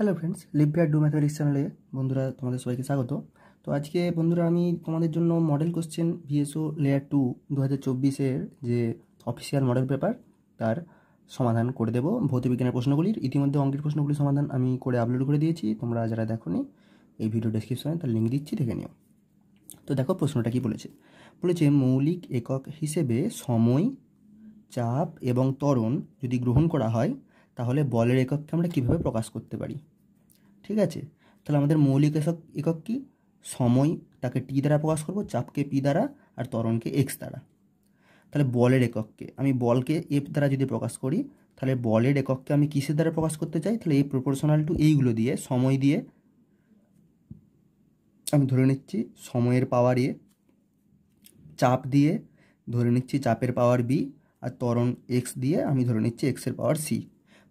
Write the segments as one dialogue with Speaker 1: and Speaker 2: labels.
Speaker 1: Hello friends, leap year do mathematics চ্যানেলে বন্ধুরা তোমাদের সবাইকে স্বাগত। তো আজকে বন্ধুরা আমি তোমাদের জন্য মডেল কোশ্চেন ভিএসও লেয়ার 2 2024-এর যে অফিসিয়াল মডেল পেপার তার সমাধান করে দেবো। ভৌতবিজ্ঞানের প্রশ্নগুলির ইতিমধ্যে অঙ্কের প্রশ্নগুলির সমাধান আমি করে আপলোড করে দিয়েছি। তোমরা যারা দেখোনি এই ভিডিও ডেসক্রিপশনে তার লিঙ্ক দিচ্ছি, দেখে নিও। তো দেখো প্রশ্নটা কি বলেছে। মৌলিক একক হিসেবে সময়, চাপ এবং ত্বরণ যদি গ্রহণ করা হয় তাহলে বলের একককে আমরা কীভাবে প্রকাশ করতে পারি। ঠিক আছে, তাহলে আমাদের মৌলিক একক কি? সময়, তাকে টি দ্বারা প্রকাশ করব, চাপকে পি দ্বারা, আর ত্বরণকে এক্স দ্বারা। তাহলে বলের একককে আমি বলকে এফ দ্বারা যদি প্রকাশ করি, তাহলে বলের একককে আমি কিসের দ্বারা প্রকাশ করতে চাই? তাহলে এই প্রপোর্শনাল টু এইগুলো দিয়ে, সময় দিয়ে আমি ধরে নিচ্ছি সময়ের পাওয়ার এ, চাপ দিয়ে ধরে নিচ্ছি চাপের পাওয়ার বি, আর ত্বরণ এক্স দিয়ে আমি ধরে নিচ্ছি এক্সের পাওয়ার সি।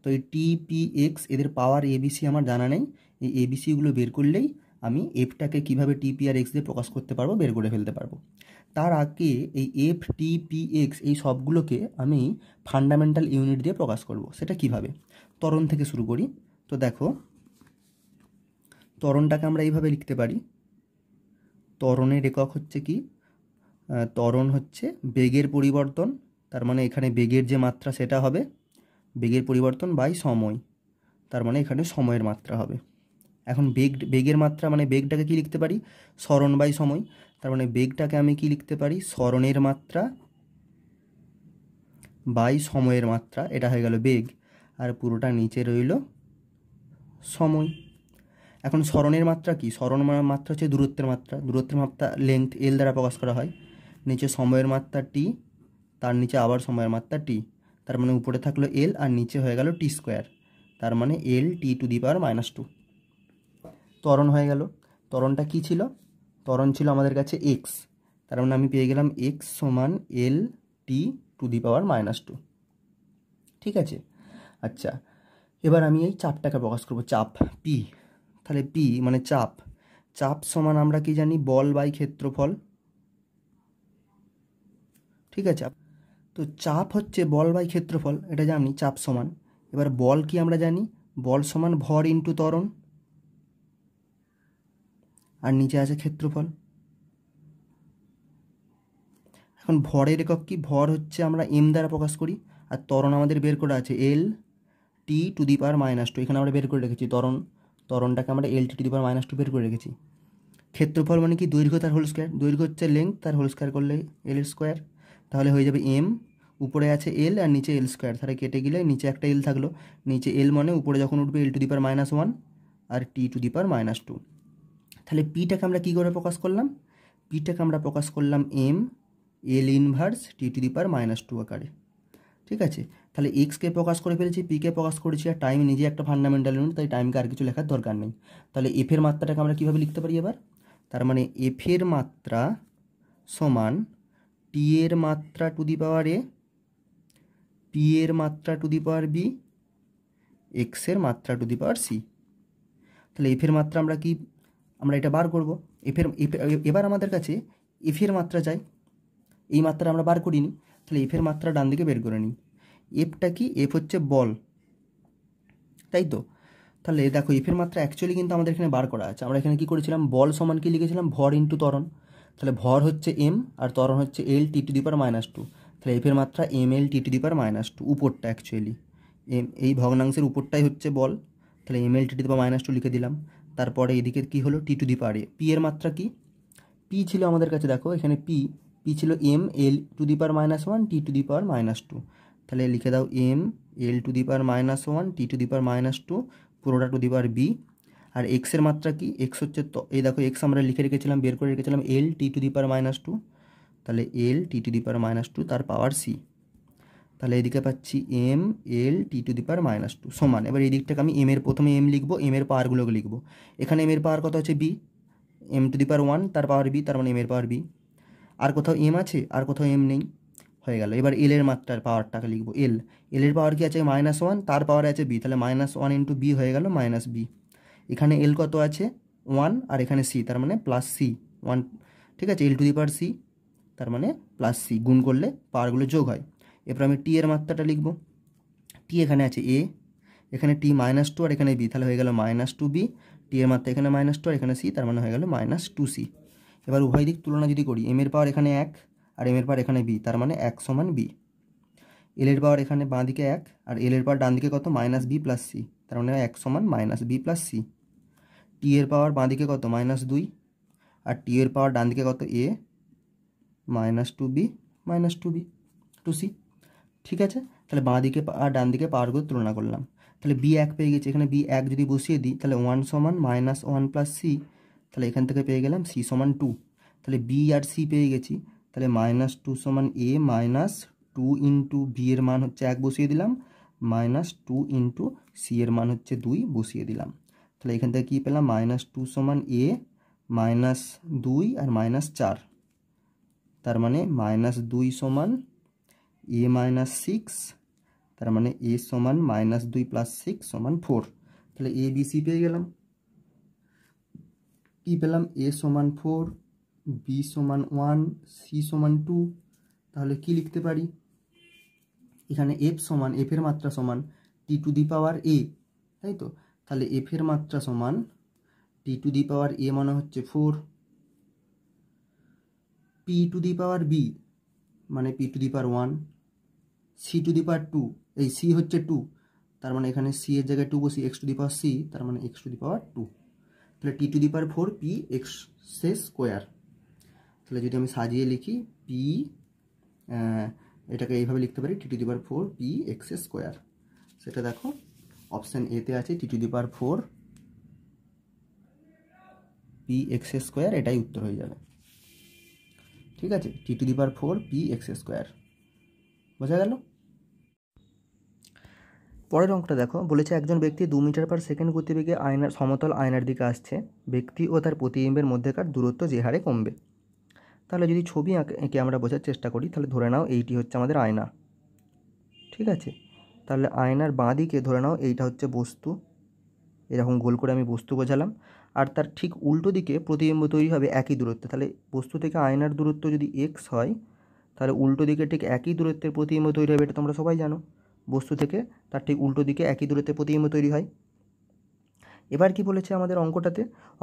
Speaker 1: তো এই টি পি এক্স এদের পাওয়ার এবিসি আমার জানা নেই, এই এবিসিগুলো বের করলেই আমি এফটাকে কীভাবে টিপি আর এক্স দিয়ে প্রকাশ করতে পারবো বের করে ফেলতে পারবো। তার আগে এই এফ টি পি এক্স এই সবগুলোকে আমি ফান্ডামেন্টাল ইউনিট দিয়ে প্রকাশ করব। সেটা কিভাবে? ত্বরণ থেকে শুরু করি। তো দেখো ত্বরণটাকে আমরা এইভাবে লিখতে পারি। ত্বরণের একক হচ্ছে কি? ত্বরণ হচ্ছে বেগের পরিবর্তন, তার মানে এখানে বেগের যে মাত্রা সেটা হবে বেগের পরিবর্তন বাই সময়, তার মানে এখানে সময়ের মাত্রা হবে। এখন বেগের মাত্রা মানে বেগটাকে কি লিখতে পারি? সরণ বাই সময়, তার মানে বেগটাকে আমি কি লিখতে পারি? সরণের মাত্রা বাই সময়ের মাত্রা, এটা হয়ে গেল বেগ, আর পুরোটা নিচে রইল সময়। এখন সরণের মাত্রা কি? সরণ মাত্রা হচ্ছে দূরত্বের মাত্রা, দূরত্বের মাত্রা লেন্থ এল দ্বারা প্রকাশ করা হয়। নিচে সময়ের মাত্রা টি, তার নিচে আবার সময়ের মাত্রা টি, তার মানে উপরে থাকলো এল আর নিচে হয়ে গেল টি স্কোয়ার, তার মানে এল টি টু দি পাওয়ার -2। ত্বরণ হয়ে গেল। ত্বরণটা কি ছিল? ত্বরণ ছিল আমাদের কাছে এক্স, তার মানে আমি পেয়ে গেলাম এক্স সমান এল টি টু দি পাওয়ার -2। ঠিক আছে, আচ্ছা এবার আমি এই চাপটাকে প্রকাশ করব, চাপ পি। তাহলে পি মানে চাপ, চাপ সমান আমরা কি জানি? বল বাই ক্ষেত্রফল। ঠিক আছে, তো চাপ হচ্ছে বল বাই ক্ষেত্রফল, এটা জানি চাপ সমান। এবার বল কি আমরা জানি? বল সমান ভর ইন্টু ত্বরণ, আর নিচে আছে ক্ষেত্রফল। এখন ভরের একক কি? ভর হচ্ছে আমরা এম দ্বারা প্রকাশ করি, আর ত্বরণ আমাদের বের করে আছে এল টি টু দি পাওয়ার -2। এখানে আমরা বের করে রেখেছি ত্বরণটাকে আমরা এল টি টু দি পাওয়ার -2 বের করে রেখেছি। ক্ষেত্রফল মানে কি? দৈর্ঘ্য তার হোল স্কোয়ার, দৈর্ঘ্য হচ্ছে লেন্থ তার হোল স্কোয়ার করলে এল স্কোয়ার, তাহলে হয়ে যাবে এম, উপরে আছে এল আর নিচে এল স্কোয়ার, তাহলে কেটে গেলে নিচে একটা এল থাকলো, নিচে এল মানে উপরে যখন উঠবে এল to the power -1 R T to the power -2। তাহলে পিটাকে আমরা কী করে প্রকাশ করলাম? পিটাকে আমরা প্রকাশ করলাম M L inverse T to the power -2 আকারে। ঠিক আছে, তাহলে এক্সকে প্রকাশ করে ফেলেছি, পিকে প্রকাশ করেছি, আর টাইম নিজে একটা ফান্ডামেন্টাল ইউনিট, তাই টাইমকে আর কিছু লেখার দরকার নেই। তাহলে এফের মাত্রাটাকে আমরা কীভাবে লিখতে পারি এবার? তার মানে এফের মাত্রা সমান টি এর মাত্রা two the power A, P এর মাত্রা টু দি পাওয়ার বি, এক্সের মাত্রা টু দি পাওয়ার সি। তাহলে এফের মাত্রা আমরা এটা বার করব। এবার আমাদের কাছে এফের মাত্রা চাই, এই মাত্রা আমরা বার করিনি, তাহলে এফের মাত্রা ডান দিকে বের করে নিই। এফটা কি? এফ হচ্ছে বল, তাই তো? তাহলে দেখো এফের মাত্রা অ্যাকচুয়ালি কিন্তু আমাদের এখানে বার করা আছে। আমরা এখানে কি করেছিলাম? বল সমান কি লিখেছিলাম? ভর ইন্টু ত্বরণ। তাহলে ভর হচ্ছে এম আর ত্বরণ হচ্ছে এল টি টু দি পাওয়ার -2। তাহলে এফের মাত্রা M L T to the power -2, উপরটা অ্যাকচুয়ালি এই ভগ্নাংশের উপরটাই হচ্ছে বল, তাহলে M L T to the power -2 লিখে দিলাম। তারপরে এদিকে কি হলো? টি to the power A. P এর মাত্রা কি? পি ছিল আমাদের কাছে, দেখো এখানে পি ছিল M L to the power -1 T to the power -2, তাহলে লিখে দাও M L to the power -1 T to the power -2 পুরোটা টু দি পাওয়ার বি। আর এক্সের মাত্রা কি? এক্স হচ্ছে তো এই দেখো এক্স আমরা লিখে রেখেছিলাম, বের করে রেখেছিলাম এল টি টু দি পাওয়ার -2, তাহলে এল টি টু দি পাওয়ার -2 তার পাওয়ার সি। তাহলে এদিকে পাচ্ছি M L T to the power -2 সমান, এবার এই দিকটাকে আমি এম এর প্রথমে এম লিখবো, এম এর পাওয়ারগুলোকে লিখবো। এখানে এম এর পাওয়ার কত আছে? B, M two the power 1 তার পাওয়ার বি, তার মানে এম এর পাওয়ার বি। আর কোথাও এম আছে? আর কোথাও এম নেই, হয়ে গেল। এবার এল এর মাত্রার পাওয়ারটাকে লিখবো, এল এর পাওয়ার কি আছে? -1, তার পাওয়ারে আছে বি, তাহলে -1 ইন্টু বি হয়ে গেল -বি। এখানে এল কত আছে? 1, আর এখানে সি, তার মানে প্লাস সি 1। ঠিক আছে, এল টু দি পাওয়ার সি তার মানে প্লাস সি, গুণ করলে পাওয়ারগুলো যোগ হয়। এরপর আমি টি এর মাত্রাটা লিখব। টি এখানে আছে এ, এখানে টি -2 আর এখানে বি, তাহলে হয়ে গেল -2b, টি এর মাত্রা এখানে -2 আর এখানে সি, তার মানে হয়ে গেল -2c। এবার উভয় দিক তুলনা যদি করি, এম এর পাওয়ার এখানে 1 আর এম এর পাওয়ার এখানে বি, তার মানে 1 সমান বি। এল এর পাওয়ার এখানে বাঁ দিকে 1 আর এল এর পাওয়ার ডান দিকে কত, -b + c, তার মানে 1 সমান -b + c। টি এর পাওয়ার বাঁ দিকে কত, -2 আর টি এর পাওয়ার ডান দিকে কত, a, -2b, -2b, 2c। ঠিক আছে, তাহলে বাঁ দিকে আর ডান দিকে পাওয়ারগুলো তুলনা করলাম, তাহলে বি 1 পেয়ে গেছি। এখানে বি 1 যদি বসিয়ে দিই, তাহলে 1 সমান -1 + c, তাহলে এখান থেকে পেয়ে গেলাম c সমান 2। তাহলে বি আর সি পেয়ে গেছি, তাহলে -2 সমান a, -2 ইন্টু বি এর মান হচ্ছে 1 বসিয়ে দিলাম, -2 ইন্টু সি এর মান হচ্ছে 2 বসিয়ে দিলাম। তাহলে এখান থেকে কী পেলাম, -2 সমান a, -2 আর -4, তার মানে -2 সমান a -6, তার মানে a সমান -2 + 6 সমান 4। তাহলে a b c পেয়ে গেলাম। কি পেলাম, a সমান 4, b সমান 1, c সমান 2। তাহলে কি লিখতে পারি, এখানে f সমান, f এর মাত্রা সমান t⁴ a, তাই তো। তাহলে f এর মাত্রা সমান t⁴a মানে হচ্ছে 4, p⁴b মানে p⁴1, c⁴2, এই c হচ্ছে 2, তার মানে এখানে c এর জায়গায় 2 বসি, x⁴c, তার মানে x⁴2। তাহলে t⁴4 p x স্কোয়ার। তাহলে যদি আমি সাজিয়ে লিখি, p, এটাকে এইভাবে লিখতে পারি, t⁴4 p x স্কোয়ার। সেটা দেখো অপশান এতে আছে t⁴4 p x স্কোয়ার, এটাই উত্তর হয়ে যাবে। ঠিক আছে, t⁴4 p x স্কোয়ার, বোঝা গেল। পরের অঙ্কটা দেখো, বলেছে একজন ব্যক্তি 2 মিটার/সেকেন্ড গতিবেগে সমতল আয়নার দিকে আসছে, ব্যক্তি ও তার প্রতিবিম্বের মধ্যেকার দূরত্ব যে হারে কমবে। তাহলে যদি ছবি এঁকে আমরা বোঝার চেষ্টা করি, তাহলে ধরে নাও এইটি হচ্ছে আমাদের আয়না। ঠিক আছে, তাহলে আয়নার বাঁ দিকে ধরে নাও এইটা হচ্ছে বস্তু, এরকম গোল করে আমি বস্তু বোঝালাম, আর তার ঠিক উল্টো দিকে প্রতিবিম্ব তৈরি হবে একই দূরত্বে। তাহলে বস্তু থেকে আয়নার দূরত্ব যদি এক্স হয়, তাহলে উল্টো দিকে ঠিক একই দূরত্বের প্রতিবিম্ব তৈরি হবে, এটা তোমরা সবাই জানো। বস্তু থেকে তার ঠিক উল্টো দিকে একই দূরত্বে প্রতিবিম্ব তৈরি হয়। এবার কি বলেছে আমাদের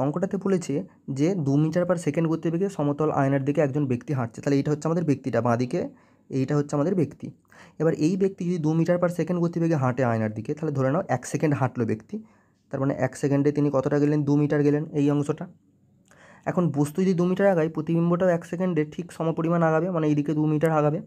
Speaker 1: অঙ্কটাতে বলেছে যে 2 মিটার/সেকেন্ড গতিবেগে সমতল আয়নার দিকে একজন ব্যক্তি হাঁটছে। তাহলে এইটা হচ্ছে আমাদের ব্যক্তিটা, বাঁ দিকে এইটা হচ্ছে আমাদের ব্যক্তি। এবার এই ব্যক্তি যদি 2 মিটার/সেকেন্ড গতিবেগে হাঁটে আয়নার দিকে, তাহলে ধরে নাও 1 সেকেন্ড হাঁটলো ব্যক্তি, তার মানে 1 সেকেন্ডে তিনি কতটা গেলেন, 2 মিটার গেলেন, এই অংশটা। এখন বস্তু যদি 2 মিটার আগায়, প্রতিবিম্বটাও 1 সেকেন্ডে ঠিক সমপরিমাণ আগাবে, মানে এইদিকে 2 মিটার আগাবে,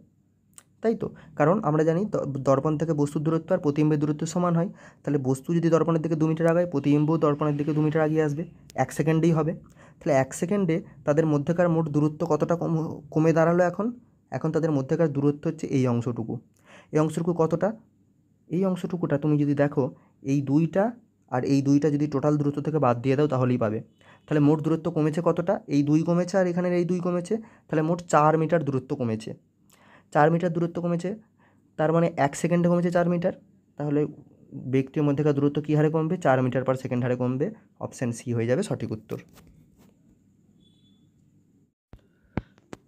Speaker 1: তাই তো। কারণ আমরা জানি দর্পণ থেকে বস্তুর দূরত্ব আর প্রতিবিম্বের দূরত্ব সমান হয়। তাহলে বস্তু যদি দর্পণের দিকে 2 মিটার আগায়, প্রতিবিম্বও দর্পণের দিকে 2 মিটার আগিয়ে আসবে, 1 সেকেন্ডেই হবে। তাহলে 1 সেকেন্ডে তাদের মধ্যেকার মোট দূরত্ব কতটা কমে দাঁড়ালো, এখন তাদের মধ্যেকার দূরত্ব হচ্ছে এই অংশটুকু। এই অংশটুকু কতটা, এই অংশটুকুটা তুমি যদি দেখো, এই 2টা আর এই 2টা যদি টোটাল দূরত্ব থেকে বাদ দিয়ে দাও তাহলেই পাবে। তাহলে মোট দূরত্ব কমেছে কতটা, এই 2 কমেছে আর এখানের এই 2 কমেছে, তাহলে মোট 4 মিটার দূরত্ব কমেছে। 4 মিটার দূরত্ব কমেছে, তার মানে 1 সেকেন্ডে কমেছে 4 মিটার। তাহলে ব্যক্তির মধ্যেকার দূরত্ব কী হারে কমবে, 4 মিটার/সেকেন্ড হারে কমবে। অপশান সি হয়ে যাবে সঠিক উত্তর।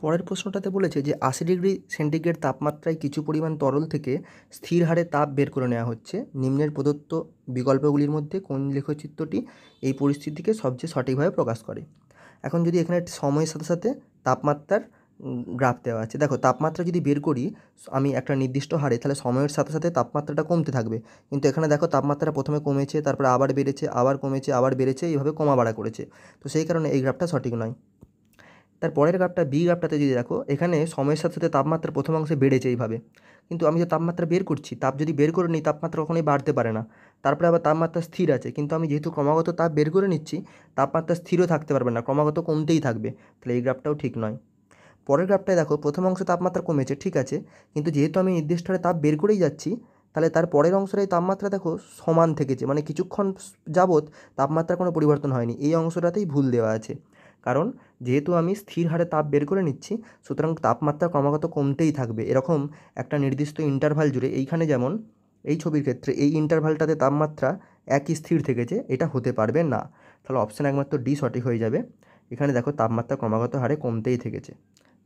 Speaker 1: পরের প্রশ্নটাতে বলেছে যে 80 ডিগ্রি সেন্টিগ্রেড তাপমাত্রায় কিছু পরিমাণ তরল থেকে স্থির হারে তাপ বের করে নেওয়া হচ্ছে, নিম্নের প্রদত্ত বিকল্পগুলির মধ্যে কোন লেখচিত্রটি এই পরিস্থিতিকে সবচেয়ে সঠিকভাবে প্রকাশ করে। এখন যদি এখানে সময়ের সাথে সাথে তাপমাত্রার গ্রাফ দেওয়া আছে, দেখো তাপমাত্রা যদি বের করি আমি একটা নির্দিষ্ট হারে, তাহলে সময়ের সাথে সাথে তাপমাত্রাটা কমতে থাকবে। কিন্তু এখানে দেখো তাপমাত্রা প্রথমে কমেছে, তারপরে আবার বেড়েছে, আবার কমেছে, আবার বেড়েছে, এইভাবে কমা বাড়া করেছে। তো সেই কারণে এই গ্রাফটা সঠিক নয়। তার পরের গ্রাফটা বি গ্রাফটাতে যদি দেখো, এখানে সময়ের সাথে সাথে তাপমাত্রা প্রথম অংশে বেড়েছে এইভাবে, কিন্তু আমি যে তাপমাত্রা বের করছি, তাপ যদি বের করে নিই তাপমাত্রা কখনোই বাড়তে পারে না। তারপরে আবার তাপমাত্রা স্থির আছে, কিন্তু আমি যেহেতু ক্রমাগত তাপ বের করে নিচ্ছি, তাপমাত্রা স্থিরও থাকতে পারবে না, ক্রমাগত কমতেই থাকবে। তাহলে এই গ্রাফটাও ঠিক নয়। পরের গ্রাফটায় দেখো, প্রথম অংশে তাপমাত্রা কমেছে, ঠিক আছে, কিন্তু যেহেতু আমি নির্দিষ্ট হারে তাপ বের করেই যাচ্ছি, তাহলে তার পরের অংশের এই তাপমাত্রা দেখো সমান থেকেছে, মানে কিছুক্ষণ যাবৎ তাপমাত্রার কোনো পরিবর্তন হয়নি। এই অংশটাতেই ভুল দেওয়া আছে, কারণ যেহেতু আমি স্থির হারে তাপ বের করে নিচ্ছি, সুতরাং তাপমাত্রা ক্রমাগত কমতেই থাকবে, এরকম একটা নির্দিষ্ট ইন্টারভাল জুড়ে। এইখানে যেমন এই ছবির ক্ষেত্রে এই ইন্টারভালটাতে তাপমাত্রা একই স্থির থেকেছে, এটা হতে পারবে না। তাহলে অপশান একমাত্র ডি সঠিক হয়ে যাবে। এখানে দেখো তাপমাত্রা ক্রমাগত হারে কমতেই থেকেছে।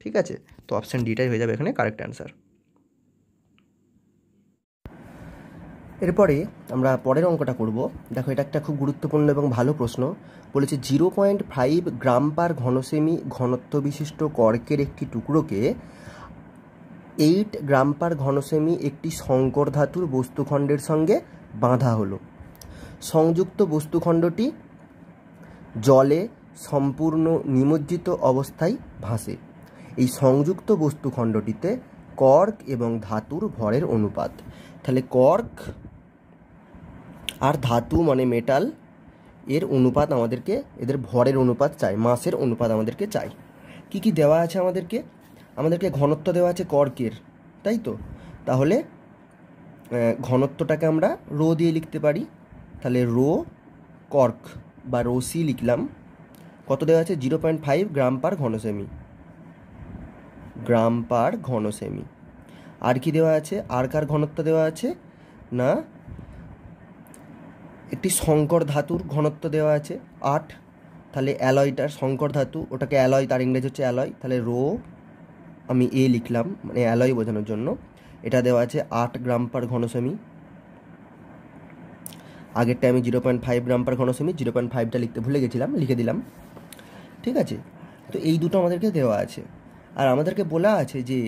Speaker 1: ঠিক আছে, তো অপশান ডিটাই হয়ে যাবে এখানে কারেক্ট অ্যান্সার। এরপরে আমরা পরের অঙ্কটা করব। দেখো, এটা একটা খুব গুরুত্বপূর্ণ এবং ভালো প্রশ্ন। বলেছে 0.5 গ্রাম পার ঘনসেমি ঘনত্ব বিশিষ্ট কর্কের একটি টুকরোকে 8 গ্রাম পার ঘনসেমি একটি সংকর ধাতুর বস্তুখণ্ডের সঙ্গে বাঁধা হলো। সংযুক্ত বস্তুখণ্ডটি জলে সম্পূর্ণ নিমজ্জিত অবস্থায় ভাসে। এই সংযুক্ত বস্তুখণ্ডটিতে কর্ক এবং ধাতুর ভরের অনুপাত। তাহলে কর্ক আর ধাতু মানে মেটাল এর অনুপাত আমাদেরকে, এদের ভরের অনুপাত চাই, মাসের অনুপাত আমাদেরকে চাই। কি কি দেওয়া আছে আমাদেরকে ঘনত্ব দেওয়া আছে কর্কের, তাই তো? তাহলে ঘনত্বটাকে আমরা রো দিয়ে লিখতে পারি। তাহলে রো কর্ক বা রো সি লিখলাম। কত দেওয়া আছে? 0.5 গ্রাম পার ঘনসেমি, গ্রাম পার ঘনসেমি। আর কি দেওয়া আছে? আর কার ঘনত্ব দেওয়া আছে না, একটি সংকর ধাতুর ঘনত্ব দেওয়া আছে 8। তাহলে অ্যালয়টার সংকর ধাতু, ওটাকে অ্যালয়, তার ইংরেজি হচ্ছে অ্যালয়। তাহলে রো আমি এ লিখলাম, মানে অ্যালয় বোঝানোর জন্য। এটা দেওয়া আছে 8 গ্রাম পার ঘনসেমি। আগেরটা আমি 0.5 গ্রাম পার ঘনসেমি, 0.5টা লিখতে ভুলে গেছিলাম, লিখে দিলাম। ঠিক আছে, তো এই দুটো আমাদেরকে দেওয়া আছে। আর আমাদেরকে বলা আছে যে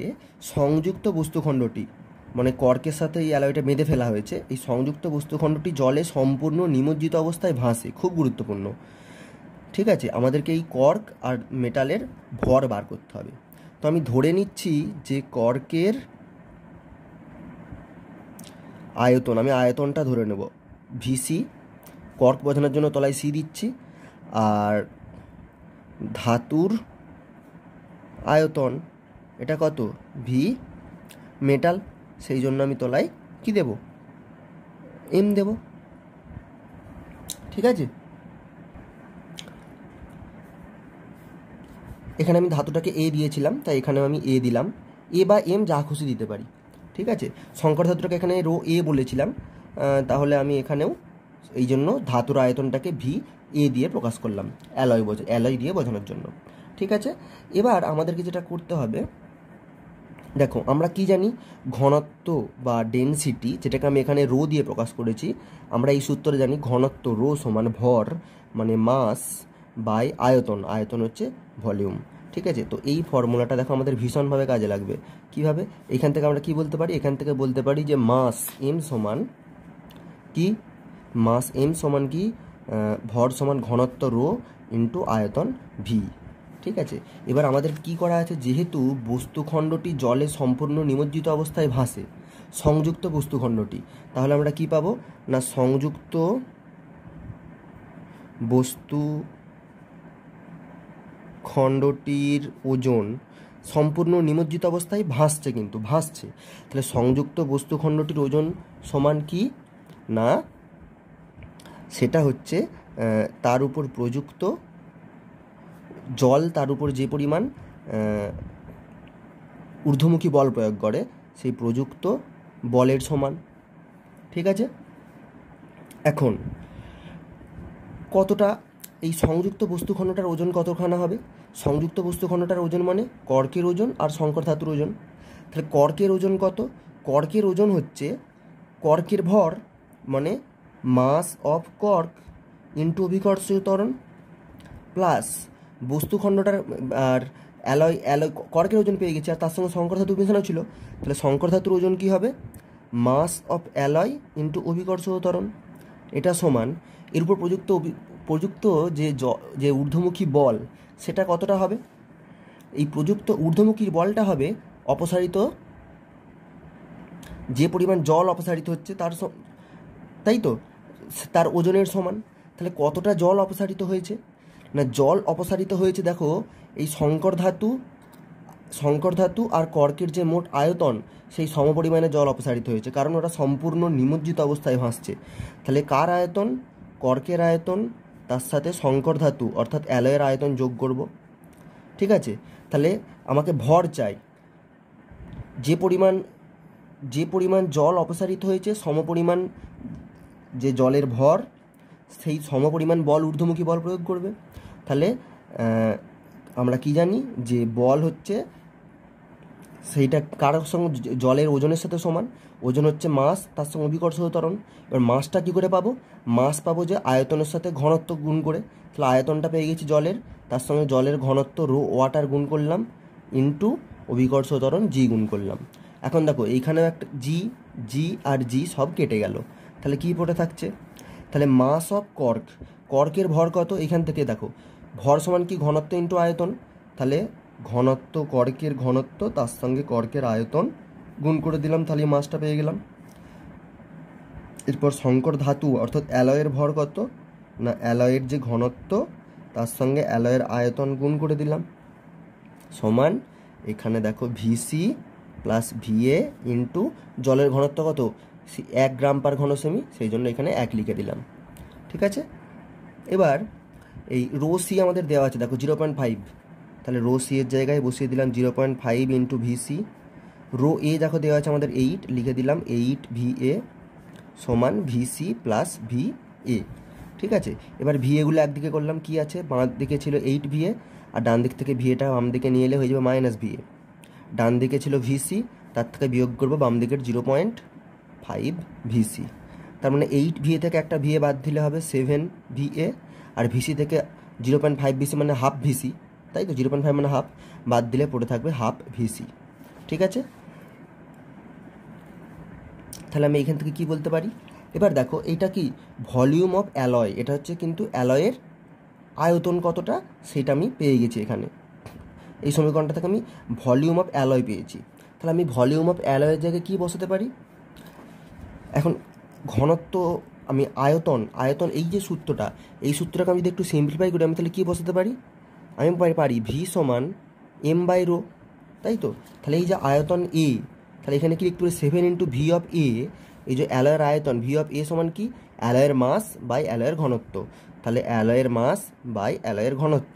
Speaker 1: সংযুক্ত বস্তুখণ্ডটি, মানে কর্কের সাথে এই অ্যালয়টা বেঁধে ফেলা হয়েছে, এই সংযুক্ত বস্তুখণ্ডটি জলে সম্পূর্ণ নিমজ্জিত অবস্থায় ভাসে। খুব গুরুত্বপূর্ণ। ঠিক আছে, আমাদেরকে এই কর্ক আর মেটালের ভর বার করতে হবে। তো আমি ধরে নিচ্ছি যে কর্কের আয়তন, আমি আয়তনটা ধরে নেব ভিসি, কর্ক বোঝানোর জন্য তলায় সি দিচ্ছি। আর ধাতুর আয়তন এটা কত? ভি। মেটাল, সেই জন্য আমি তলায় কি দেব? এম দেব। ঠিক আছে, এখানে আমি ধাতুটাকে এ দিয়েছিলাম, তাই এখানেও আমি এ দিলাম। এ বা এম যা খুশি দিতে পারি। ঠিক আছে, সংকর ধাতুটাকে এখানে রো এ বলেছিলাম, তাহলে আমি এখানেও এই জন্য ধাতুর আয়তনটাকে ভি এ দিয়ে প্রকাশ করলাম, অ্যালয় দিয়ে বোঝানোর জন্য। ঠিক আছে, এবার আমাদেরকে যেটা করতে হবে, দেখো আমরা কি জানি, ঘনত্ব বা ডেনসিটি, যেটাকে আমি এখানে রো দিয়ে প্রকাশ করেছি, আমরা এই সূত্রে জানি ঘনত্ব রো সমান ভর মানে মাস বাই আয়তন, আয়তন হচ্ছে ভলিউম। ঠিক আছে, তো এই ফর্মুলাটা দেখো আমাদের ভীষণভাবে কাজে লাগবে। কিভাবে? এখান থেকে আমরা কি বলতে পারি? এখান থেকে বলতে পারি যে মাস এম সমান কি, মাস এম সমান কি, ভর সমান ঘনত্ব রো ইন্টু আয়তন ভি। ঠিক আছে, এবার আমাদের কি করা আছে, যেহেতু বস্তুখণ্ডটি জলে সম্পূর্ণ নিমজ্জিত অবস্থায় ভাসে, সংযুক্ত বস্তুখণ্ডটি, তাহলে আমরা কি পাবো না, সংযুক্ত বস্তুখণ্ডটির ওজন সম্পূর্ণ নিমজ্জিত অবস্থায় ভাসছে, কিন্তু ভাসছে। তাহলে সংযুক্ত বস্তুখণ্ডটির ওজন সমান কি না, সেটা হচ্ছে তার উপর প্রযুক্ত জল, তার উপর যে পরিমাণ ঊর্ধ্বমুখী বল প্রয়োগ করে সেই প্রযুক্ত বলের সমান। ঠিক আছে, এখন কতটা এই সংযুক্ত বস্তুখণ্ডটার ওজন কতখানা হবে? সংযুক্ত বস্তুখণ্ডটার ওজন মানে কর্কের ওজন আর সংকর ধাতুর ওজন। তাহলে কর্কের ওজন কত? কর্কের ওজন হচ্ছে কর্কের ভর মানে মাস অফ কর্ক ইন্টু অভিকর্ষীয় ত্বরণ প্লাস বস্তুখণ্ডটার আর অ্যালয় কর্কের ওজন পেয়ে গেছি, আর তার সঙ্গে সংকর ধাতু মেশানো ছিল। তাহলে সংকর ধাতুর ওজন কী হবে? মাস অফ অ্যালয় ইন্টু অভিকর্ষীয় ত্বরণ। এটা সমান এর উপর প্রযুক্ত যে ঊর্ধ্বমুখী বল, সেটা কতটা হবে? এই প্রযুক্ত ঊর্ধ্বমুখী বলটা হবে অপসারিত, যে পরিমাণ জল অপসারিত হচ্ছে তাই তো, তার ওজনের সমান। তাহলে কতটা জল অপসারিত হয়েছে না, জল অপসারিত হয়েছে দেখো এই সংকর ধাতু আর কর্কের যে মোট আয়তন, সেই সমপরিমাণে জল অপসারিত হয়েছে, কারণ ওটা সম্পূর্ণ নিমজ্জিত অবস্থায় ভাসছে। তাহলে কার আয়তন? কর্কের আয়তন, তার সাথে সংকর ধাতু অর্থাৎ অ্যালয়ের আয়তন যোগ করব। ঠিক আছে, তাহলে আমাকে ভর চাই, যে পরিমাণ জল অপসারিত হয়েছে সমপরিমাণ যে জলের ভর, সেই সমপরিমাণ বল ঊর্ধ্বমুখী বল প্রয়োগ করবে। তাহলে আমরা কি জানি যে বল হচ্ছে সেইটা কার সঙ্গে, জলের ওজনের সাথে সমান। ওজন হচ্ছে মাস, তার সঙ্গে অভিকর্ষ ত্বরণ। এবার মাসটা কী করে পাবো? মাস পাবো যে আয়তনের সাথে ঘনত্ব গুণ করে। তাহলে আয়তনটা পেয়ে গেছি জলের, তার সঙ্গে জলের ঘনত্ব রো ওয়াটার গুণ করলাম, ইন্টু অভিকর্ষ ত্বরণ জি গুণ করলাম। এখন দেখো এইখানেও একটা জি, জি আর জি সব কেটে গেল, তাহলে কী পড়ে থাকছে? তাহলে মাস অফ কর্ক, কর্কের ভর কত? এখান থেকে দেখো ভর সমান কি ঘনত্ব ইন্টু আয়তন, তাহলে ঘনত্ব, কর্কের ঘনত্ব তার সঙ্গে কর্কের আয়তন গুণ করে দিলাম, তাহলে মাসটা পেয়ে গেলাম। এরপর সংকর ধাতু অর্থাৎ অ্যালয়ের ভর কত? না অ্যালয়ের যে ঘনত্ব তার সঙ্গে অ্যালয়ের আয়তন গুণ করে দিলাম, সমান এখানে দেখো ভিসি প্লাস ভিএ ইন্টু জলের ঘনত্ব কত? 1 গ্রাম পার ঘন সেমি, সেই জন্য এখানে 1 লিখে দিলাম। ঠিক আছে, এবার এই রো সি আমাদের দেওয়া আছে দেখো 0.5, তাহলে রো সি এর জায়গায় বসিয়ে দিলাম 0.5 ইন্টু ভিসি। রো এ দেখো দেওয়া আছে আমাদের 8, লিখে দিলাম 8 ভিএ সমান ভিসি প্লাস ভি এ। ঠিক আছে, এবার ভিএগুলো একদিকে করলাম, কি আছে বাঁ দিকে ছিল 8 ভিএ, আর ডান দিক থেকে ভিএটা বাম দিকে নিয়ে এলে হয়ে যাবে মাইনাস ভিএ। ডান দিকে ছিল ভিসি, তার থেকে বিয়োগ করবো বাম দিকের 0.5 ভিসি। তার মানে 8 ভিএ থেকে একটা ভিএ বাদ দিলে হবে 7 ভিএ, আর ভিসি থেকে 0.5 ভিসি মানে হাফ ভিসি, তাই তো 0.5 মানে হাফ, বাদ দিলে পড়ে থাকবে হাফ ভিসি। ঠিক আছে, তাহলে আমি এখান থেকে কি বলতে পারি? এবার দেখো এইটা কি ভলিউম অফ অ্যালয়, এটা হচ্ছে কিন্তু অ্যালয়ের আয়তন কতটা সেটা আমি পেয়ে গেছি এখানে। এই সমীকরণটা থেকে আমি ভলিউম অফ অ্যালয় পেয়েছি, তাহলে আমি ভলিউম অফ অ্যালয়ের জায়গায় কী বসাতে পারি? এখন ঘনত্ব আমি আয়তন, আয়তন এই যে সূত্রটা, এই সূত্রটাকে আমি যদি একটু সিম্পলিফাই করি আমি তাহলে কী বসাতে পারি? আমি পারি ভি সমান এম বাই রো, তাই তো। তাহলে এই যে আয়তন এ, তাহলে এখানে কি লিখতে পারি 7 ইন্টু ভি অফ এ, এই যে অ্যালয়ের আয়তন ভি অফ এ সমান কি অ্যালয়ের মাস বাই অ্যালয়ের ঘনত্ব, তাহলে অ্যালয়ের মাস বাই অ্যালয়ের ঘনত্ব।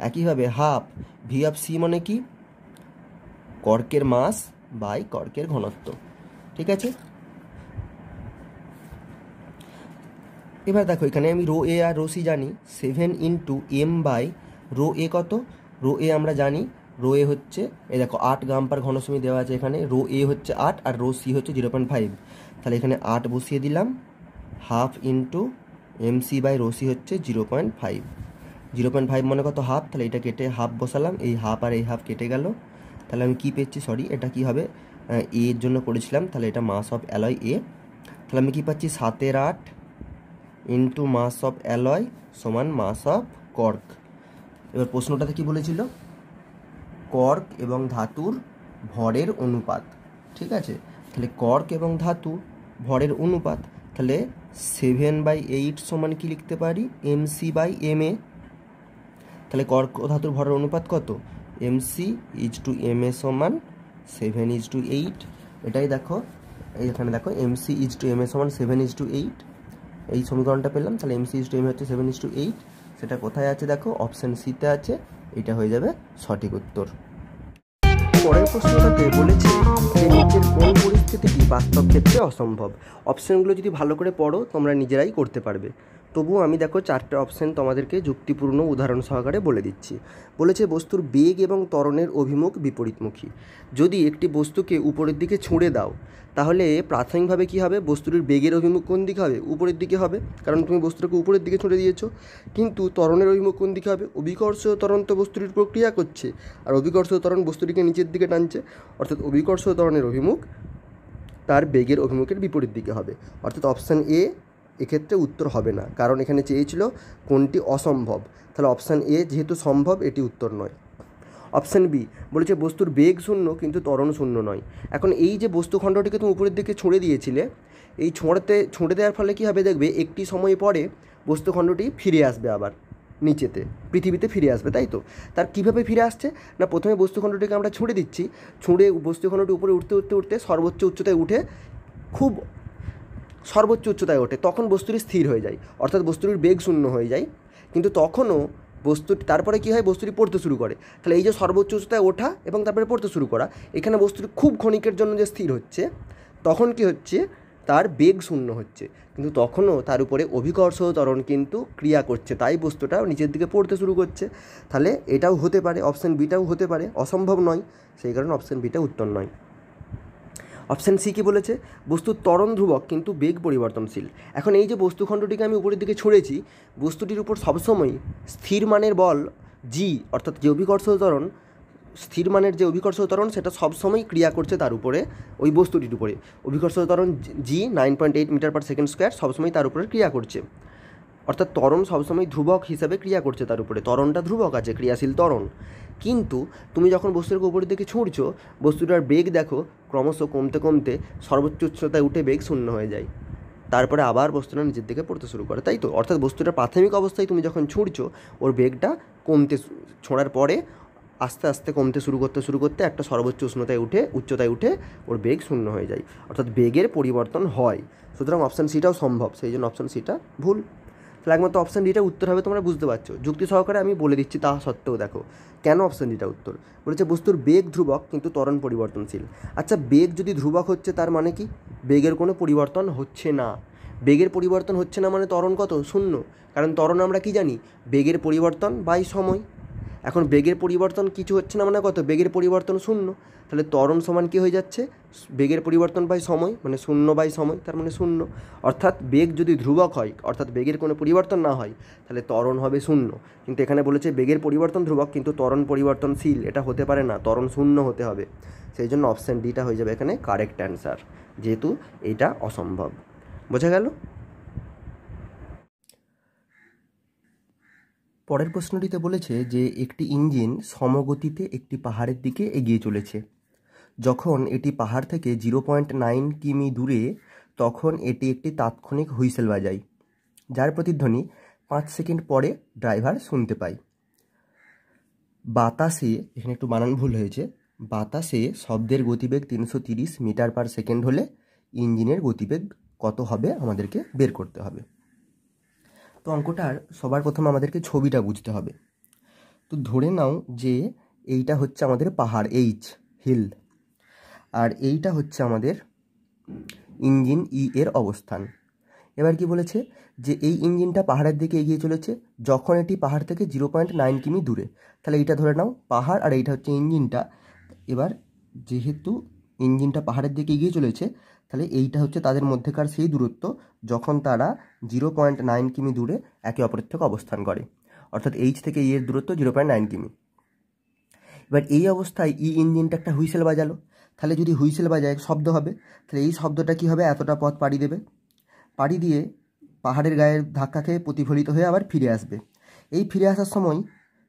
Speaker 1: একইভাবে হাফ ভি অফ সি মানে কি কর্কের মাস বাই কর্কের ঘনত্ব। ঠিক আছে, এবার দেখো এখানে আমি রো এ আর রো সি জানি, 7 ইন্টু এম বাই রো এ কত? রো এ আমরা জানি, রো এ হচ্ছে এই দেখো 8 গ্রাম পার ঘন সেমি দেওয়া আছে এখানে, রো এ হচ্ছে 8 আর রো সি হচ্ছে 0.5, তাহলে এখানে 8 বসিয়ে দিলাম, half into M C by rho C হচ্ছে 0.5, 0.5 মানে কত হাফ, তাহলে এটা কেটে হাফ বসালাম, এই হাফ আর এই হাফ কেটে গেল, তাহলে আমি কি পেয়েছি, সরি এটা কি হবে এ এর জন্য করেছিলাম, তাহলে এটা মাস অফ অ্যালয় এ, তাহলে আমি কি পাচ্ছি 7/8 ইন্টু মাস অফ অ্যালয় সমান মাস অফ কর্ক। এবার প্রশ্নটাতে কি বলেছিল? কর্ক এবং ধাতুর ভরের অনুপাত। ঠিক আছে, তাহলে কর্ক এবং ধাতু ভরের অনুপাত, তাহলে 7/8 সমান কি লিখতে পারি m C by m a. তাহলে কর্ক ও ধাতুর ভরের অনুপাত কত? M c is to m a সমান 7:8। এটাই দেখো এখানে দেখো m c is to m a সমান 7:8, এই সমীকরণটা পেলাম। তাহলে m c is to m হচ্ছে 7:8, সেটা কোথায় আছে দেখো অপশান সিতে আছে, এটা হয়ে যাবে সঠিক উত্তর। পরের প্রশ্নটাতে বলেছে যে নিচের কোন পরিস্থিতিটি বাস্তব ক্ষেত্রে অসম্ভব। অপশানগুলো যদি ভালো করে পড়ো তোমরা নিজেরাই করতে পারবে, তবুও আমি দেখো 4টে অপশান তোমাদেরকে যুক্তিপূর্ণ উদাহরণ সহকারে বলে দিচ্ছি। বলেছে বস্তুর বেগ এবং ত্বরণের অভিমুখ বিপরীতমুখী। যদি একটি বস্তুকে উপরের দিকে ছুঁড়ে দাও তাহলে প্রাথমিকভাবে কী হবে, বস্তুটির বেগের অভিমুখ কোন দিকে হবে? উপরের দিকে হবে, কারণ তুমি বস্তুটাকে উপরের দিকে ছুঁড়ে দিয়েছো। কিন্তু ত্বরণের অভিমুখ কোন দিকে হবে? অভিকর্ষ ত্বরণ তো বস্তুটির প্রক্রিয়া করছে, আর অভিকর্ষ ত্বরণ বস্তুটিকে নিচের দিকে টানছে, অর্থাৎ অভিকর্ষ ত্বরণের অভিমুখ তার বেগের অভিমুখের বিপরীত দিকে হবে, অর্থাৎ অপশান এ এক্ষেত্রে উত্তর হবে না, কারণ এখানে চেয়েছিল কোনটি অসম্ভব, তাহলে অপশান এ যেহেতু সম্ভব এটি উত্তর নয়। অপশান বি বলেছে বস্তুর বেগ শূন্য কিন্তু ত্বরণ শূন্য নয়। এখন এই যে বস্তুখণ্ডটিকে তুমি উপরের দিকে ছুঁড়ে দিয়েছিলে, এই ছুঁড়ে দেওয়ার ফলে কী হবে দেখবে একটি সময় পরে বস্তুখণ্ডটি ফিরে আসবে, আবার নিচেতে পৃথিবীতে ফিরে আসবে, তাই তো। তার কীভাবে ফিরে আসছে না, প্রথমে বস্তুখণ্ডটিকে আমরা ছুঁড়ে দিচ্ছি, ছুঁড়ে বস্তুখণ্ডটি উপরে উঠতে উঠতে উঠতে সর্বোচ্চ উচ্চতায় উঠে খুব সর্বোচ্চ উচ্চতায় ওঠে, তখন বস্তুটি স্থির হয়ে যায়, অর্থাৎ বস্তুটির বেগ শূন্য হয়ে যায়। কিন্তু তখনও বস্তুটি তারপরে কী হয়, বস্তুটি পড়তে শুরু করে। তাহলে এই যে সর্বোচ্চ উচ্চতায় ওঠা এবং তারপরে পড়তে শুরু করা, এখানে বস্তুটি খুব ক্ষণিকের জন্য যে স্থির হচ্ছে, তখন কি হচ্ছে
Speaker 2: তার বেগ শূন্য হচ্ছে, কিন্তু তখনও তার উপরে অভিকর্ষ ত্বরণ কিন্তু ক্রিয়া করছে, তাই বস্তুটা নিচের দিকে পড়তে শুরু করছে। তাহলে এটাও হতে পারে, অপশান বিটাও হতে পারে, অসম্ভব নয়, সেই কারণে অপশান বিটা উত্তর নয়। অপশান সি কী বলেছে? বস্তুর ত্বরণ ধ্রুবক কিন্তু বেগ পরিবর্তনশীল। এখন এই যে বস্তুখণ্ডটিকে আমি উপরের দিকে ছুঁড়েছি, বস্তুটির উপর সবসময় স্থির মানের বল জি, অর্থাৎ যে অভিকর্ষ ত্বরণ, স্থির মানের যে অভিকর্ষ ত্বরণ সেটা সবসময় ক্রিয়া করছে তার উপরে, ওই বস্তুটির উপরে। অভিকর্ষ ত্বরণ জি 9.8 মিটার পার সেকেন্ড স্কোয়ার সবসময় তার উপরে ক্রিয়া করছে, অর্থাৎ ত্বরণ সবসময় ধ্রুবক হিসাবে ক্রিয়া করছে তার উপরে, ত্বরণটা ধ্রুবক আছে, ক্রিয়াশীল ত্বরণ। কিন্তু তুমি যখন বস্তুটাকে উপরের দিকে ছুঁড়ছো, বস্তুটার বেগ দেখো ক্রমশ কমতে কমতে সর্বোচ্চ উচ্চতায় উঠে বেগ শূন্য হয়ে যায়, তারপরে আবার বস্তুটা নিচের দিকে পড়তে শুরু করে, তাই তো? অর্থাৎ বস্তুটার প্রাথমিক অবস্থায় তুমি যখন ছুঁড়ছো, ওর বেগটা কমতে, ছোঁড়ার পরে আস্তে আস্তে কমতে শুরু করতে একটা সর্বোচ্চ উচ্চতায় উঠে ওর বেগ শূন্য হয়ে যায়, অর্থাৎ বেগের পরিবর্তন হয়। সুতরাং অপশান সিটাও সম্ভব, সেই জন্য অপশান সিটা ভুল। তাহলে একমাত্র অপশান ডিটা উত্তর হবে, তোমরা বুঝতে পারছো। যুক্তি সহকারে আমি বলে দিচ্ছি তা সত্ত্বেও দেখো কেন অপশান ডিটা উত্তর। বলেছে বস্তুর বেগ ধ্রুবক কিন্তু ত্বরণ পরিবর্তনশীল। আচ্ছা, বেগ যদি ধ্রুবক হচ্ছে তার মানে কি? বেগের কোনো পরিবর্তন হচ্ছে না। বেগের পরিবর্তন হচ্ছে না মানে ত্বরণ কত? শূন্য। কারণ ত্বরণ আমরা কি জানি? বেগের পরিবর্তন বাই সময়। এখন বেগের পরিবর্তন কিছু হচ্ছে না মানে কত? বেগের পরিবর্তন শূন্য। তাহলে ত্বরণ সমান কী হয়ে যাচ্ছে? বেগের পরিবর্তন বাই সময়, মানে শূন্য বাই সময়, তার মানে শূন্য। অর্থাৎ বেগ যদি ধ্রুবক হয়, অর্থাৎ বেগের কোনো পরিবর্তন না হয়, তাহলে ত্বরণ হবে শূন্য। কিন্তু এখানে বলেছে বেগের পরিবর্তন ধ্রুবক কিন্তু ত্বরণ পরিবর্তনশীল, এটা হতে পারে না, ত্বরণ শূন্য হতে হবে। সেই জন্য অপশান ডিটা হয়ে যাবে এখানে কারেক্ট অ্যান্সার, যেহেতু এইটা অসম্ভব। বোঝা গেল?
Speaker 1: পরের প্রশ্নটিতে বলেছে যে একটি ইঞ্জিন সমগতিতে একটি পাহাড়ের দিকে এগিয়ে চলেছে। যখন এটি পাহাড় থেকে 0.9 কিমি দূরে, তখন এটি একটি তাৎক্ষণিক হুইসেল বাজায়, যার প্রতিধ্বনি 5 সেকেন্ড পরে ড্রাইভার শুনতে পায়। বাতাসে, এখানে একটু বানান ভুল হয়েছে, বাতাসে শব্দের গতিবেগ 330 মিটার পার সেকেন্ড হলে ইঞ্জিনের গতিবেগ কত হবে আমাদেরকে বের করতে হবে। তো অঙ্কটার সবার প্রথমে আমাদেরকে ছবিটা বুঝতে হবে। তো ধরে নাও যে এইটা হচ্ছে আমাদের পাহাড়, হিল, আর এইটা হচ্ছে আমাদের ইঞ্জিন এর অবস্থান। এবার কি বলেছে যে এই ইঞ্জিনটা পাহাড়ের দিকে এগিয়ে চলেছে যখন এটি পাহাড় থেকে 0.9 কিমি দূরে। তাহলে এইটা ধরে নাও পাহাড় আর এইটা হচ্ছে ইঞ্জিনটা। এবার যেহেতু ইঞ্জিনটা পাহাড়ের দিকে এগিয়ে চলেছে, তাহলে এইটা হচ্ছে তাদের মধ্যেকার সেই দূরত্ব যখন তারা 0.9 কিমি দূরে একে অপরের থেকে অবস্থান করে, অর্থাৎ এইচ থেকে এর দূরত্ব 0.9 কিমি। এবার এই অবস্থায় ইঞ্জিনটা একটা হুইসেল বাজালো, তাহলে যদি হুইসেল বাজায় শব্দ হবে, তাহলে এই শব্দটা কি হবে? এতটা পথ পাড়ি দেবে, পাড়ি দিয়ে পাহাড়ের গায়ে ধাক্কা খেয়ে প্রতিফলিত হয়ে আবার ফিরে আসবে। এই ফিরে আসার সময়,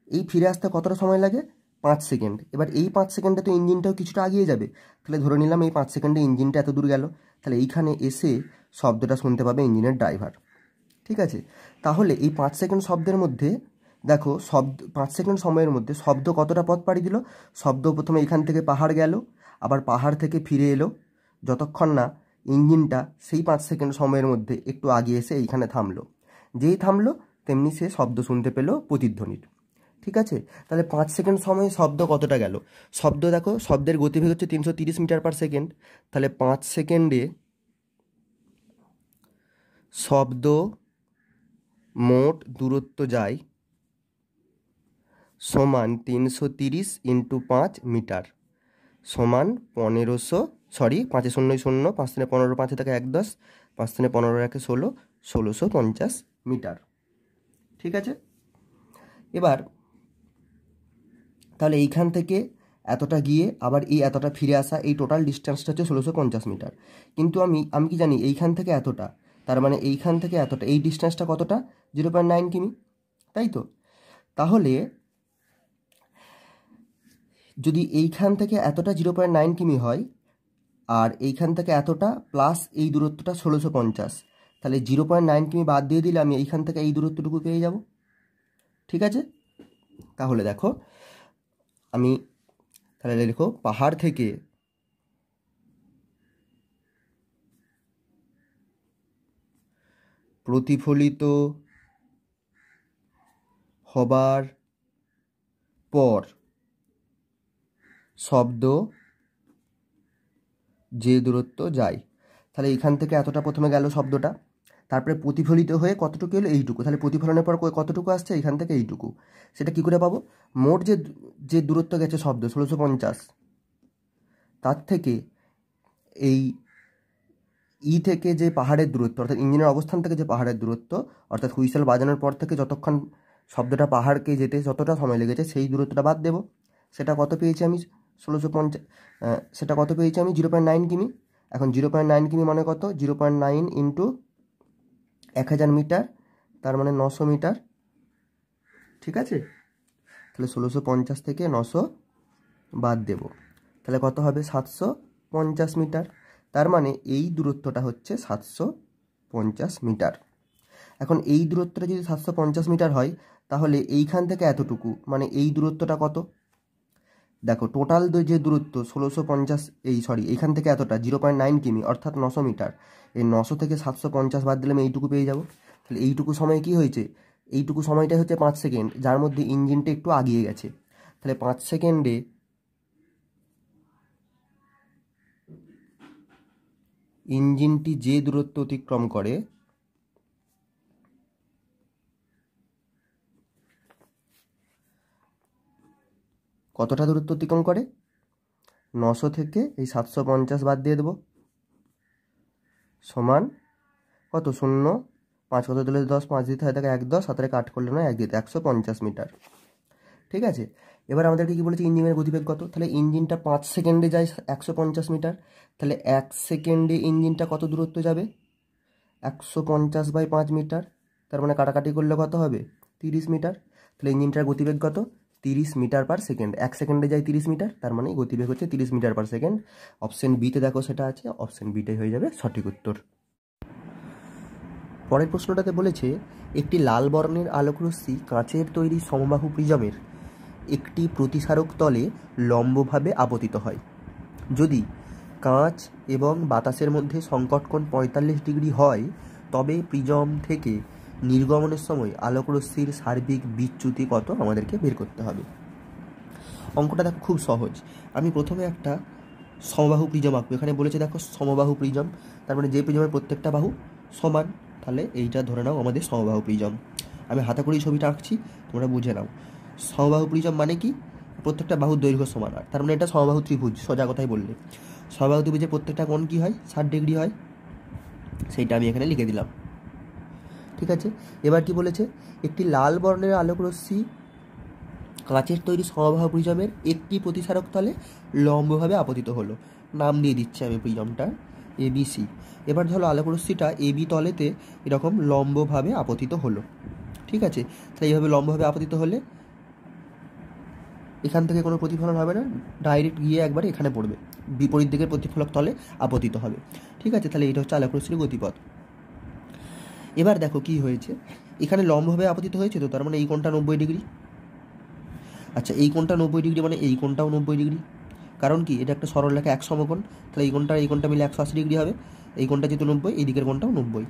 Speaker 1: এই ফিরে আসতে কতটা সময় লাগে? 5 সেকেন্ড। এবার এই 5 সেকেন্ডে তো ইঞ্জিনটাও কিছুটা আগিয়ে যাবে, তাহলে ধরে নিলাম এই 5 সেকেন্ডে ইঞ্জিনটা এত দূর গেল, তাহলে এইখানে এসে শব্দটা শুনতে পাবে ইঞ্জিনের ড্রাইভার। ঠিক আছে, তাহলে এই 5 সেকেন্ড শব্দের মধ্যে দেখো 5 সেকেন্ড সময়ের মধ্যে শব্দ কতটা পথ পাড়ি দিল? শব্দ প্রথমে এখান থেকে পাহাড় গেল, আবার পাহাড় থেকে ফিরে এলো, যতক্ষণ না ইঞ্জিনটা সেই 5 সেকেন্ড সময়ের মধ্যে একটু আগিয়ে এসে এইখানে থামলো। যেই থামলো তেমনি সে শব্দ শুনতে পেল প্রতিধ্বনির। ঠিক আছে, তাহলে 5 সেকেন্ড সময়ে শব্দ কতটা গেল? শব্দ দেখো, শব্দের গতিবেগ হচ্ছে 330 মিটার পার সেকেন্ড, তাহলে 5 সেকেন্ডে শব্দ মোট দূরত্ব যায় সমান 330 ইন্টু 5 মিটার সমান 1500, 5 শূন্য 0, 5 থেকে 15, 5 থেকে 1 10, 5 থেকে 15 1 16, 1650 মিটার। ঠিক আছে, এবার তাহলে এইখান থেকে এতটা গিয়ে আবার এই এতটা ফিরে আসা, এই টোটাল ডিস্টেন্সটা হচ্ছে 1650 মিটার। কিন্তু আমি কি জানি এইখান থেকে এতটা, তার মানে এইখান থেকে এতটা, এই ডিস্টেন্সটা কতটা? 0.9 কিমি, তাই তো? তাহলে যদি এইখান থেকে এতটা 0.9 কিমি হয় আর এইখান থেকে এতটা প্লাস এই দূরত্বটা 1650, তাহলে 0.9 কিমি বাদ দিয়ে দিলে আমি এইখান থেকে এই দূরত্বটুকু পেয়ে যাব। ঠিক আছে, তাহলে দেখো আমি তাহলে দেখো পাহাড় থেকে প্রতিফলিত হবার পর শব্দ যে দূরত্ব যায়,
Speaker 2: তাহলে এখান থেকে এতটা প্রথমে গেল শব্দটা, তারপরে প্রতিফলিত হয়ে কতটুকু এলো এইটুকু, তাহলে প্রতিফলনের পর কতটুকু আসছে এখান থেকে এইটুকু, সেটা কী করে পাবো? মোট যে দূরত্ব গেছে শব্দ 1650, তার থেকে এই থেকে যে পাহাড়ের দূরত্ব, অর্থাৎ ইঞ্জিনের অবস্থান থেকে যে পাহাড়ের দূরত্ব, অর্থাৎ হুইসেল বাজানোর পর থেকে যতক্ষণ শব্দটা পাহাড়কে যেতে যতটা সময় লেগেছে সেই দূরত্বটা বাদ দেবো। সেটা কত পেয়েছি আমি? 1650, সেটা কত পেয়েছি আমি? 0.9 কিমি। এখন 0.9 কিমি মানে কত? 0.9 ইন্টু 1000 মিটার, তার মানে 900 মিটার। ঠিক আছে, তাহলে 1650 থেকে 900 বাদ দেব, তাহলে কত হবে? 750 মিটার। তার মানে এই দূরত্বটা হচ্ছে 750 মিটার। এখন এই দূরত্বটা যদি 750 মিটার হয়, তাহলে এইখান থেকে এতটুকু মানে এই দূরত্বটা কত? দেখো টোটাল যে দূরত্ব 1650, এইখান থেকে এতটা 0.9 কিমি, অর্থাৎ 900 মিটার। এই 900 থেকে 750 বাদ দিলে আমি এইটুকু পেয়ে যাব। তাহলে এইটুকু সময় কি হয়েছে? এইটুকু সময়টা হচ্ছে 5 সেকেন্ড, যার মধ্যে ইঞ্জিনটা একটু আগিয়ে গেছে। তাহলে 5 সেকেন্ডে ইঞ্জিনটি যে দূরত্ব অতিক্রম করে, কতটা দূরত্ব অতিক্রম করে? 900 থেকে এই 750 বাদ দিয়ে দেবো, সমান কত? 0, 5 কত দিলে 10, 5 দিতে হয়, তাকে 1 10, 7 8 করলে নয় 1 দিতে, 150 মিটার। ঠিক আছে, এবার আমাদেরকে কি বলেছে? ইঞ্জিনের গতিবেগ কত? তাহলে ইঞ্জিনটা 5 সেকেন্ডে যায় 150 মিটার, তাহলে 1 সেকেন্ডে ইঞ্জিনটা কত দূরত্ব যাবে? 150/5 মিটার, তার মানে কাটাকাটি করলে কত হবে? 30 মিটার। তাহলে ইঞ্জিনটার গতিবেগ কত? 30 মিটার পার সেকেন্ড। 1 সেকেন্ডে যায় 30 মিটার, তার মানে গতিবেগ হচ্ছে 30 মিটার পার সেকেন্ড। অপশন বিতে দেখো সেটা আছে, অপশন বিটাই হয়ে যাবে সঠিক উত্তর। পরের প্রশ্নটাতে বলেছে একটি লাল বর্ণের আলোকরশ্মি কাঁচের তৈরি সমবাহু প্রিজমের একটি প্রতিসারক তলে লম্বভাবে আপতিত হয়। যদি কাঁচ এবং বাতাসের মধ্যে সংকটকোণ 45 ডিগ্রি হয়, তবে প্রিজম থেকে নির্গমনের সময় আলোকরশ্মির সার্বিক বিচ্যুতি কত আমাদেরকে বের করতে হবে। অঙ্কটা দেখো খুব সহজ। আমি প্রথমে একটা সমবাহু প্রিজম আঁকবো। এখানে বলেছে দেখো সমবাহু প্রিজম, তার মানে যে প্রিজমের প্রত্যেকটা বাহু সমান, তাহলে এইটা ধরে নাও আমাদের সমবাহু প্রিজম। আমি হাতে করেই ছবিটা আঁকছি, তোমরা বুঝে নাও। সমবাহু প্রিজম মানে কি? প্রত্যেকটা বাহুর দৈর্ঘ্য সমান, আর তার মানে এটা সমবাহু ত্রিভুজ। সোজা কথাই বললে সমবাহু ত্রিভুজের প্রত্যেকটা কোণ কী হয়? 60 ডিগ্রি হয়, সেইটা আমি এখানে লিখে দিলাম। ঠিক আছে, এবার কি বলেছে? একটি লাল বর্ণের আলোকরশ্মি কাঁচের তৈরি সমবাহু প্রিজমের একটি প্রতিসারক তলে লম্বভাবে আপতিত হলো। নাম দিয়ে দিচ্ছি আমি প্রিজমটা ABC। এবার ধরো আলোকরশ্মিটা AB তলেতে এরকম লম্বভাবে আপতিত হলো। ঠিক আছে, তাহলে এইভাবে লম্বভাবে আপতিত হলে এখান থেকে কোনো প্রতিফলন হবে না, ডাইরেক্ট গিয়ে একবারে এখানে পড়বে, বিপরীত দিকের প্রতিফলক তলে আপতিত হবে। ঠিক আছে, তাহলে এটা হচ্ছে আলোকরশ্মির গতিপথ। এবার দেখো কি হয়েছে, এখানে লম্বভাবে আপতিত হয়েছে, তো তার মানে এই কোণটা 90 ডিগ্রি। আচ্ছা, এই কোণটা 90 ডিগ্রি মানে এই কোণটাও 90 ডিগ্রি। কারণ কি? এটা একটা সরলরেখা এক সমকোণ, তাহলে এই কোণটা মিলে 180 ডিগ্রি হবে। এই কোণটা যেহেতু 90, এই দিকের কোণটাও 90।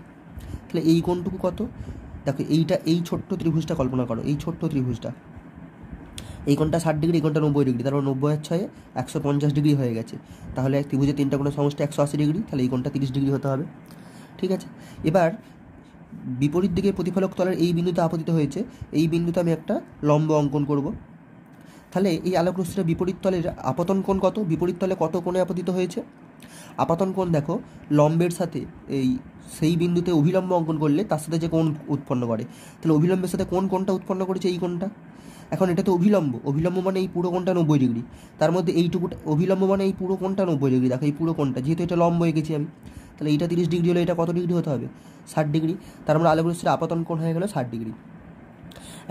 Speaker 2: তাহলে এই কোণটুকু কত? দেখো এই ছোট্ট ত্রিভুজটা কল্পনা করো, এই ছোট্ট ত্রিভুজটা, এই কোণটা 60 ডিগ্রি, এই কোণটা 90 ডিগ্রি, তারপর 90 আর 6 150 ডিগ্রি হয়ে গেছে। তাহলে ত্রিভুজের তিনটা কোণের সমষ্টি 180 ডিগ্রি, তাহলে এই কোণটা 30 ডিগ্রি হতে হবে। ঠিক আছে, এবার বিপরীত দিকে প্রতিফলক তলের এই বিন্দুতে আপতিত হয়েছে, এই বিন্দুতে আমি একটা লম্ব অঙ্কন করব। তাহলে এই আলোকরশ্মিটা বিপরীত তলের আপতন কোণ কত? বিপরীত তলে কত কোণে আপতিত হয়েছে? আপাতন কোণ দেখো লম্বের সাথে সেই বিন্দুতে অভিলম্ব অঙ্কন করলে তার সাথে যে কোণ উৎপন্ন করে, তাহলে অভিলম্বের সাথে কোণটা উৎপন্ন করেছে এই কোণটা। এখন এটা তো অভিলম্ব মানে এই পুরো কোণটা 90 ডিগ্রি, তার মধ্যে এইটুকুটা অভিলম্ব মানে এই পুরো কোণটা 90 ডিগ্রি। দেখো এই পুরো কোণটা, যেহেতু এটা লম্ব এঁকেছি আমি, তাহলে এইটা 30 ডিগ্রি হলে এটা কত ডিগ্রি হতে হবে? 60 ডিগ্রি। তার মানে আলোকরশ্মির আপতন কোণ হয়ে গেল 60 ডিগ্রি।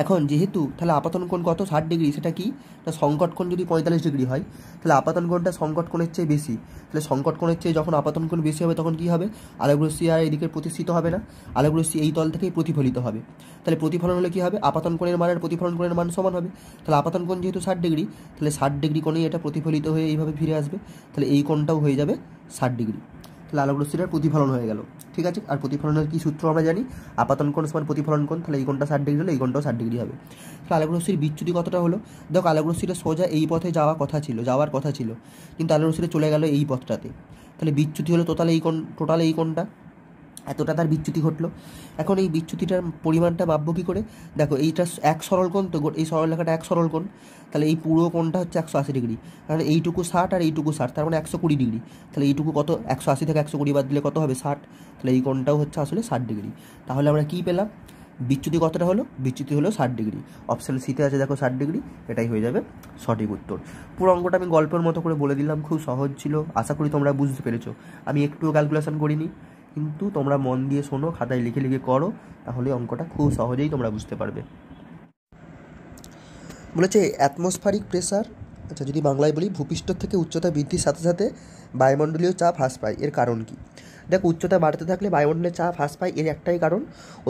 Speaker 2: এখন যেহেতু তাহলে আপতন কোণ কত? 60 ডিগ্রি। সেটা কি না, সংকট কোণ যদি 45 ডিগ্রি হয়, তাহলে আপতন কোণটা সংকট কোণের চেয়ে বেশি। তাহলে সংকট কোণের চেয়ে যখন আপতন কোণ বেশি হবে, তখন কি হবে? আলোকরশ্মি আর এদিকে প্রতিষ্ঠিত হবে না, আলোকরশ্মি এই তল থেকেই প্রতিফলিত হবে। তাহলে প্রতিফলন হলে কি হবে? আপতন কোণের মান আর প্রতিফলন কোণের মান সমান হবে। তাহলে আপতন কোণ যেহেতু 60 ডিগ্রি, তাহলে 60 ডিগ্রি কোণেই এটা প্রতিফলিত হয়ে এইভাবে ফিরে আসবে, তাহলে এই কোণটাও হয়ে যাবে 60 ডিগ্রি।
Speaker 1: তাহলে আলোক রশ্মিটার প্রতিফলন হয়ে গেল। ঠিক আছে, আর প্রতিফলনের কি সূত্র আমরা জানি, আপাতন কোণ সমান প্রতিফলন কোণ, তাহলে এই কোণটা 60 ডিগ্রি হলে এই কোণটাও 60 ডিগ্রি হবে। তাহলে আলোক রশ্মির বিচ্যুতি কতটা হলো, দেখো আলোক রশ্মিটা সোজা এই পথে যাওয়ার কথা ছিল, কিন্তু আলোক রশ্মিটা চলে গেল এই পথটাতে, তাহলে বিচ্যুতি হলো টোটাল এই কোণটা, এতটা তার বিচ্যুতি ঘটলো। এখন এই বিচ্যুতিটার পরিমাণটা মাপবো কী করে, দেখো এইটা এক সরল কোণ, তো এই সরলরেখাটা এক সরল কোণ, তাহলে এই পুরো কোণটা হচ্ছে 180 ডিগ্রি, তাহলে এইটুকু 60 আর এইটুকু 60, তার মানে 120 ডিগ্রি। তাহলে এইটুকু কত, 180 থেকে 120 বাদ দিলে কত হবে, 60, তাহলে এই কোণটাও হচ্ছে আসলে 60 ডিগ্রি। তাহলে আমরা কী পেলাম, বিচ্যুতি কতটা হলো, বিচ্যুতি হলো 60 ডিগ্রি। অপশান সিতে আছে দেখো 60 ডিগ্রি, এটাই হয়ে যাবে সঠিক উত্তর। পুরো অঙ্কটা আমি গল্পের মতো করে বলে দিলাম, খুব সহজ ছিল, আশা করি তোমরা বুঝতে পেরেছো। আমি একটুও ক্যালকুলেশন করিনি, কিন্তু তোমরা মন দিয়ে শোনো, খাতায় লিখে লিখে করো, তাহলে অঙ্কটা খুব সহজেই তোমরা বুঝতে পারবে। বলেছে অ্যাটমসফারিক প্রেসার, আচ্ছা যদি বাংলায় বলি, ভূপৃষ্ঠ থেকে উচ্চতা বৃদ্ধির সাথে সাথে বায়ুমণ্ডলীয় চাপ হ্রাস পায়, এর কারণ কি? দেখো উচ্চতা বাড়তে থাকলে বায়ুমণ্ডলের চাপ হ্রাস পায়, এর একটাই কারণ,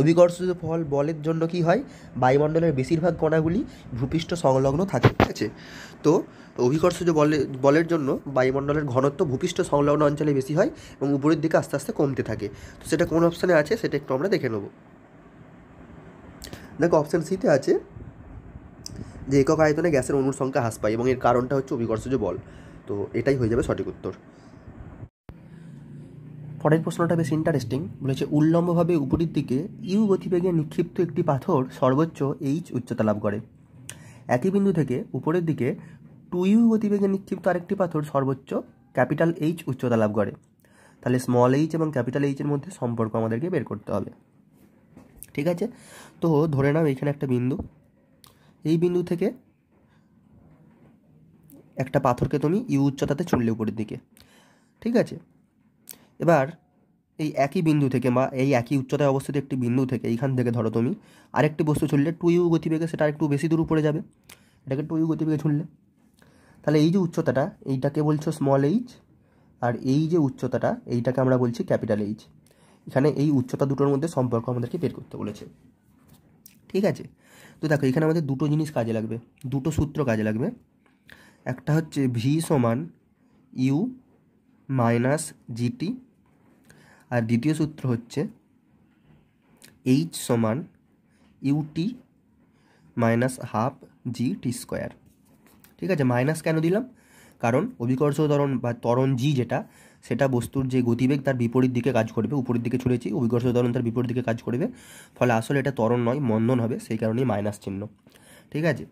Speaker 1: অভিকর্ষজ বলের জন্য কি হয়, বায়ুমণ্ডলের বেশিরভাগ কণাগুলি ভূপৃষ্ঠ সংলগ্ন থাকে। ঠিক আছে, তো অভিকর্ষজ বলের জন্য বায়ুমণ্ডলের ঘনত্ব ভূপৃষ্ঠ সংলগ্ন অঞ্চলে বেশি হয় এবং উপরের দিকে আস্তে আস্তে কমতে থাকে। তো সেটা কোন অপশানে আছে সেটা একটু আমরা দেখে নেব। দেখো অপশান সিতে আছে যে একক আয়তনে গ্যাসের অণুর সংখ্যা হ্রাস পায় এবং এর কারণটা হচ্ছে অভিকর্ষজ বল। তো এটাই হয়ে যাবে সঠিক উত্তর। পরের প্রশ্নটা বেশ ইন্টারেস্টিং, বলেছে উল্লম্বভাবে উপরের দিকে ইউ গতিবেগে নিক্ষিপ্ত একটি পাথর সর্বোচ্চ এইচ উচ্চতা লাভ করে। একই বিন্দু থেকে উপরের দিকে 2u গতিবেগে নিক্ষিপ্ত আরেকটি পাথর সর্বোচ্চ ক্যাপিটাল এইচ উচ্চতা লাভ করে। তাহলে স্মল এইচ এবং ক্যাপিটাল এইচের মধ্যে সম্পর্ক আমাদেরকে বের করতে হবে। ঠিক আছে, তো ধরে নাও এইখানে একটা বিন্দু, এই বিন্দু থেকে একটা পাথরকে তুমি ইউ উচ্চতাতে ছুঁড়লে উপরের দিকে। ঠিক আছে, এবার এই একই বিন্দু থেকে বা এই একই উচ্চতায় অবস্থিত একটি বিন্দু থেকে এইখান থেকে ধরো তুমি আরেকটি বস্তু ছুঁড়লে 2u গতিবেগে, সেটা একটু বেশি দূর উপরে যাবে, এটাকে 2u গতিবেগে ছুঁড়লে। তাহলে এই যে উচ্চতাটা এইটাকে বলছো স্মল এইচ, আর এই যে উচ্চতাটা এইটাকে আমরা বলছি ক্যাপিটাল এইচ। এখানে এই উচ্চতা দুটোর মধ্যে সম্পর্ক আমাদেরকে বের করতে বলেছে। ঠিক আছে, তো দেখো এখানে আমাদের দুটো জিনিস কাজে লাগবে, দুটো সূত্র কাজে লাগবে। একটা হচ্ছে ভি সমান ইউ মাইনাস জিটি, আর দ্বিতীয় সূত্র হচ্ছে এইচ সমান ইউটি মাইনাস হাফ জি টি স্কোয়ার। ঠিক আছে, মাইনাস কেন দিলাম, কারণ অভিকর্ষ ত্বরণ বা ত্বরণ জি যেটা, সেটা বস্তুর যে গতিবেগ তার বিপরীত দিকে কাজ করবে, উপরের দিকে ছুঁড়েছি, অভিকর্ষ ত্বরণ তার বিপরীত দিকে কাজ করবে, ফলে আসলে এটা ত্বরণ নয় মন্দন হবে, সেই কারণেই মাইনাস চিহ্ন। ঠিক আছে,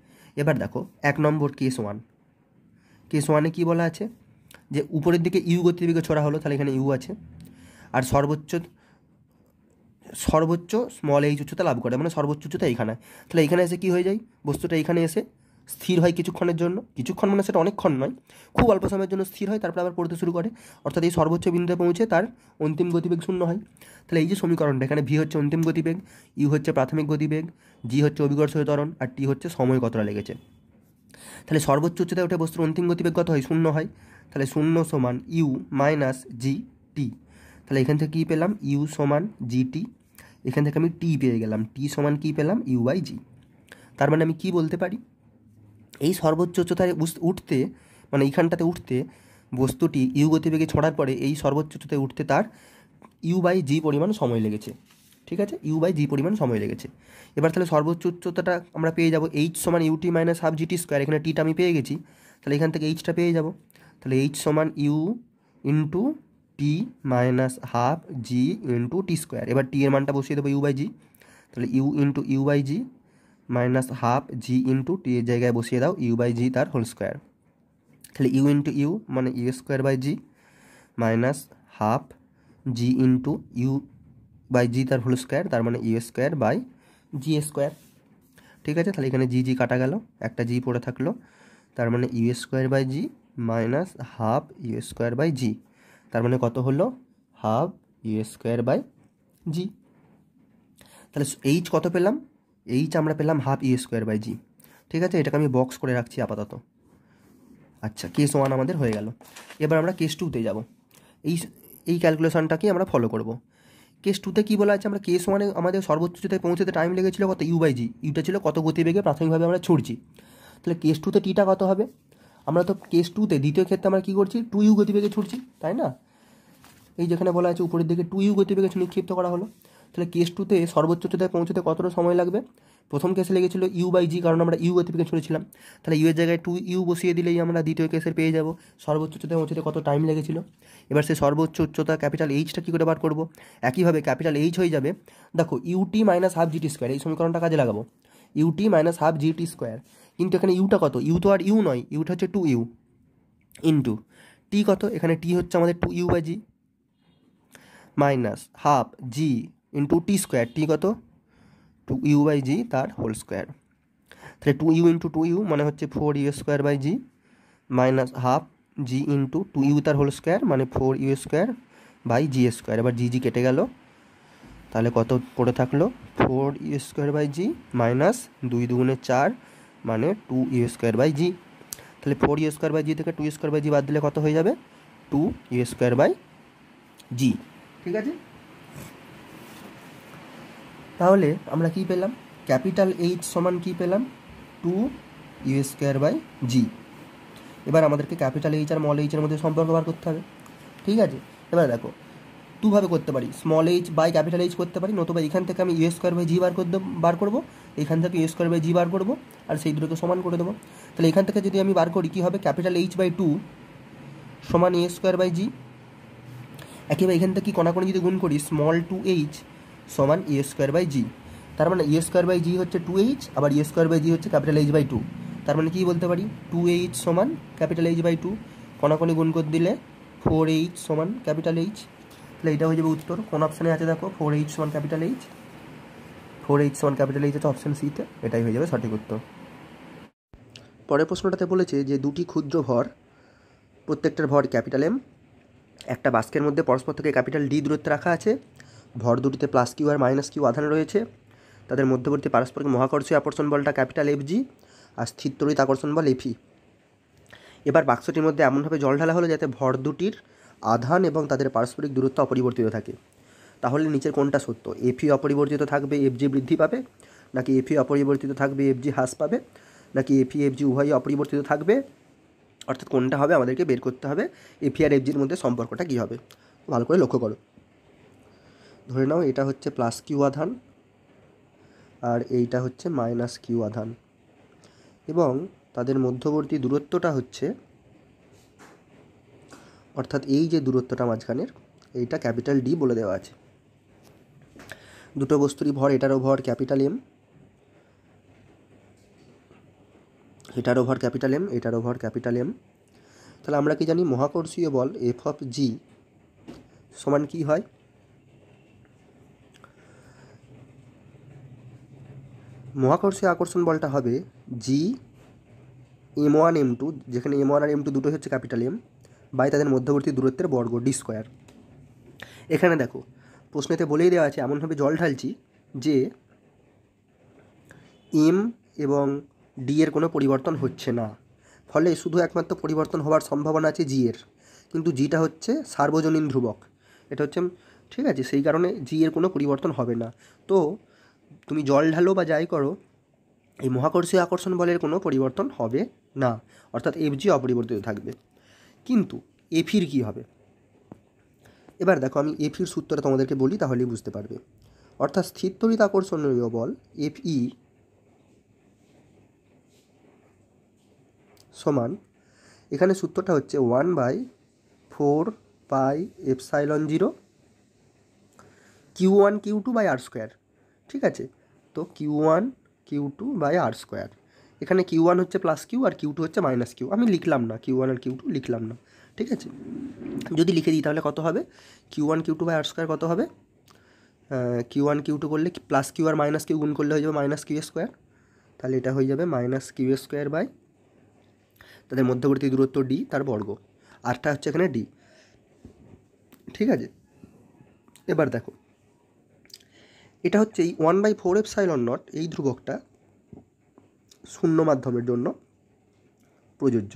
Speaker 1: এবার দেখো 1 নম্বর কেস ওয়ানে কী বলা আছে, যে উপরের দিকে ইউ গতিবেগে ছোড়া হলো, তাহলে এখানে ইউ আছে, আর সর্বোচ্চ স্মল এইচ উচ্চতা লাভ করে, মানে সর্বোচ্চ উচ্চতা এইখানে। তাহলে এখানে এসে কী হয়ে যায়, বস্তুটা এখানে এসে স্থির হয় কিছুক্ষণের জন্য, কিছুক্ষণ মানে সেটা অনেকক্ষণ নয়, খুব অল্প সময়ের জন্য স্থির হয়, তারপরে আবার পড়তে শুরু করে, অর্থাৎ এই সর্বোচ্চ বিন্দুতে পৌঁছে তার অন্তিম গতিবেগ শূন্য হয়। তাহলে এই যে সমীকরণটা, এখানে ভি হচ্ছে অন্তিম গতিবেগ, ইউ হচ্ছে প্রাথমিক গতিবেগ, জি হচ্ছে অভিকর্ষ ত্বরণ, আর টি হচ্ছে সময় কতটা লেগেছে। তাহলে সর্বোচ্চ উচ্চতায় ওঠে বস্তুর অন্তিম গতিবেগ কত হয়, শূন্য হয়। তাহলে শূন্য সমান ইউ মাইনাস জি টি। তাহলে এখান থেকে কী পেলাম, ইউ সমান জি টি, এখান থেকে আমি টি পেয়ে গেলাম, টি সমান কী পেলাম, ইউ বাই জি। তার মানে আমি কী বলতে পারি, এই সর্বোচ্চ উচ্চতায় উঠতে, মানে এইখানটাতে উঠতে বস্তুটি ইউ গতিবেগে ছোঁড়ার পরে এই সর্বোচ্চ উচ্চতায় উঠতে তার ইউ বাই জি পরিমাণ সময় লেগেছে। ঠিক আছে, ইউ বাই জি পরিমাণ সময় লেগেছে। এবার তাহলে সর্বোচ্চ উচ্চতাটা আমরা পেয়ে যাব এইচ সমান U T minus half G T square, এখানে টিটা আমি পেয়ে গেছি, তাহলে এখান থেকে এইচটা পেয়ে যাব। তাহলে এইচ সমান U into T minus half জি ইন্টু টি স্কোয়ার। এবার টি এর মানটা বসিয়ে দেবো ইউ বাই জি, তাহলে u into u by g minus half G into t এর জায়গায় বসিয়ে দাও ইউ বাই জি তার হোল স্কোয়ার। তাহলে ইউ ইন্টু ইউ মানে u square by g minus half G into u by g তার whole square, তার মানে u square by g square. ঠিক আছে, তাহলে এখানে জি জি কাটা গেল, একটা জি পড়ে থাকলো, তার মানে u square by g minus half u square by g, তার মানে কত হলো, half u square by g. তাহলে এইচ কত পেলাম, এইচ আমরা পেলাম half u square by g. ঠিক আছে, এটাকে আমি বক্স করে রাখছি আপাতত। আচ্ছা, কেস 1 আমাদের হয়ে গেল। এবার আমরা কেস 2তে যাব, এই ক্যালকুলেশনটাকে আমরা ফলো করব। কেস 2তে কী বলা আছে, আমরা কেস 1-এ আমাদের সর্বোচ্চ উচ্চতায় পৌঁছতে টাইম লেগেছিল কত, ইউ বাই জি, ইউটা ছিল কত গতিবেগে প্রাথমিকভাবে আমরা ছুটছি। তাহলে কেস 2তে টিটা কত হবে, আমরা তো কেস 2তে দ্বিতীয় ক্ষেত্রে আমরা কী করছি, 2u গতিবেগে ছুটছি, তাই না। এই যেখানে বলা আছে উপরের দিকে 2u গতিবেগে নিক্ষিপ্ত করা হলো, তাহলে কেস 2তে সর্বোচ্চ উচ্চতায় পৌঁছতে কতটা সময় লাগবে? প্রথম কেসে লেগেছিল u/g, কারণ আমরা u গতিবেগে ছড়েছিলাম, তাহলে u এর জায়গায় 2u বসিয়ে দিলেই আমরা দ্বিতীয় কেসের পেয়ে যাব সর্বোচ্চ উচ্চতায় পৌঁছতে কত টাইম লেগেছিল। এবার সেই সর্বোচ্চ উচ্চতা ক্যাপিটাল এইচটা কী করে বার করব? একইভাবে ক্যাপিটাল এইচ হয়ে যাবে, দেখো ut minus half gt square, এই সমীকরণটা কাজে লাগাবো, ut minus half gt square, কিন্তু এখানে ইউটা কত? ইউ তো আর ইউ নয়, ইউটা হচ্ছে 2u ইন্টু টি কত? এখানে টি হচ্ছে আমাদের 2u/g মাইনাস হাফ জি ইন্টু টি স্কোয়ার, টি কত? 2u/g তার হোল স্কোয়ার, তাহলে 2u ইন্টু 2u মানে হচ্ছে 4u² জি মাইনাস হাফ জি ইন্টু 2u তার হোল স্কোয়ার মানে 4u²/g²। এবার জি কেটে গেল, তাহলে কত পড়ে থাকলো? 4u² মাইনাস 2 দুগুণে 4 মানে 2u²/g। তাহলে 4u² থেকে 2u² বাদ দিলে কত হয়ে যাবে? 2u²/g। ঠিক আছে, তাহলে আমরা কি পেলাম? ক্যাপিটাল এইচ সমান কি পেলাম? 2u²/g। এবার আমাদেরকে ক্যাপিটাল এইচ আর স্মল এইচের মধ্যে সম্পর্ক বার করতে হবে। ঠিক আছে, এবার দেখো দুভাবে করতে পারি, small H by capital H করতে পারি, নতুবা এখান থেকে আমি u² বার করবো, এখান থেকে u² বার করবো, আর সেই দুটোকে সমান করে দেবো। তাহলে এখান থেকে যদি আমি বার করি কী হবে? ক্যাপিটাল h/2 সমান a²/g। একইভাবে এখান থেকে কণাকণি যদি গুণ করি, স্মল 2h সমান a²/g, তার মানে a²/g হচ্ছে 2h, আবার a²/g হচ্ছে ক্যাপিটাল h/2, তার মানে কী বলতে পারি? 2h সমান ক্যাপিটাল h/2, কণাকণি গুণ করে দিলে 4h সমান ক্যাপিটাল h। তাহলে এটা হয়ে যাবে উত্তর। কোন অপশানে আছে দেখো? 4h সমান ক্যাপিটাল h, 4h সমান ক্যাপিটাল h আছে অপশান সিতে, এটাই হয়ে যাবে সঠিক উত্তর।
Speaker 2: পরের প্রশ্নটাতে বলেছে যে দুটি ক্ষুদ্র ভর, প্রত্যেকটার ভর ক্যাপিটাল এম, একটা বাস্কের মধ্যে পরস্পর থেকে ক্যাপিটাল ডি দূরত্বে রাখা আছে, ভর দুটিতে +q আর -q আধান রয়েছে, তাদের মধ্যবর্তী পারস্পরিক মহাকর্ষীয় আকর্ষণ বলটা ক্যাপিটাল FG আর স্থির তড়িৎ আকর্ষণ বল FE। এবার বাক্সটির মধ্যে এমনভাবে জল ঢালা হলো যাতে ভর দুটির আধান এবং তাদের পারস্পরিক দূরত্ব অপরিবর্তিত থাকে। তাহলে নিচের কোনটা সত্য? FE অপরিবর্তিত থাকবে, FG বৃদ্ধি পাবে, নাকি FE অপরিবর্তিত থাকবে, FG হ্রাস পাবে, নাকি FE FG উভয়ই অপরিবর্তিত থাকবে? অর্থাৎ কোনটা হবে আমাদেরকে বের করতে হবে, FE আর FGর মধ্যে সম্পর্কটা কী হবে। ভালো করে লক্ষ্য করো, ধরে নাও এটা হচ্ছে +q আধান আর এইটা হচ্ছে -q আধান, এবং তাদের মধ্যবর্তী দূরত্বটা হচ্ছে, অর্থাৎ এই যে দূরত্বটা মাঝখানের, এইটা ক্যাপিটাল ডি বলে দেওয়া আছে। দুটো বস্তুরই ভর, এটারও ভর ক্যাপিটাল এম, এটারও ভর ক্যাপিটাল এম, এটারও ভর ক্যাপিটাল এম। তাহলে আমরা কি জানি? মহাকর্ষীয় বল F(g) সমান কি হয়? মহাকর্ষীয় আকর্ষণ বলটা হবে g m1 m2, যেখানে m1 আর m2 দুটো হচ্ছে ক্যাপিটাল এম, বাই তাদের মধ্যবর্তী দূরত্বের বর্গ d²। এখানে দেখো প্রশ্নেতে বলেই দেওয়া আছে এমনভাবে জল ঢালছি যে এম এবং ডি এর কোনো পরিবর্তন হচ্ছে না, ফলে শুধু একমাত্র পরিবর্তন হওয়ার সম্ভাবনা আছে জি এর, কিন্তু জিটা হচ্ছে সার্বজনীন ধ্রুবক, এটা হচ্ছে ঠিক আছে, সেই কারণে জি এর কোনো পরিবর্তন হবে না। তো তুমি জল ঢালো বা যাই করো, এই মহাকর্ষীয় আকর্ষণ বলের কোনো পরিবর্তন হবে না, অর্থাৎ FG অপরিবর্তিত থাকবে। কিন্তু এফির কী হবে? এবার দেখো আমি এফির সূত্রটা তোমাদেরকে বলি, তাহলেই বুঝতে পারবে। অর্থাৎ স্থির তড়িৎ আকর্ষণীয় বল FE সমান, এখানে সূত্রটা হচ্ছে 1/4πε0 Q1 Q2/r²। ঠিক আছে, তো Q1 Q2/r², এখানে Q1 হচ্ছে +q আর Q2 হচ্ছে -q, আমি লিখলাম না, Q1 আর Q2 লিখলাম না। ঠিক আছে, যদি লিখে দিই তাহলে কত হবে? Q1 Q2/r² কত হবে? Q1 Q2 করলে +q আর -q গুণ করলে হয়ে যাবে -q², তাহলে এটা হয়ে যাবে -q² বাই তাদের মধ্যবর্তী দূরত্ব ডি তার বর্গ, আরটা হচ্ছে এখানে ডি। ঠিক আছে, এবার দেখো এটা হচ্ছে এই 1/4ε0, এই ধ্রুবকটা শূন্য মাধ্যমের জন্য প্রযোজ্য।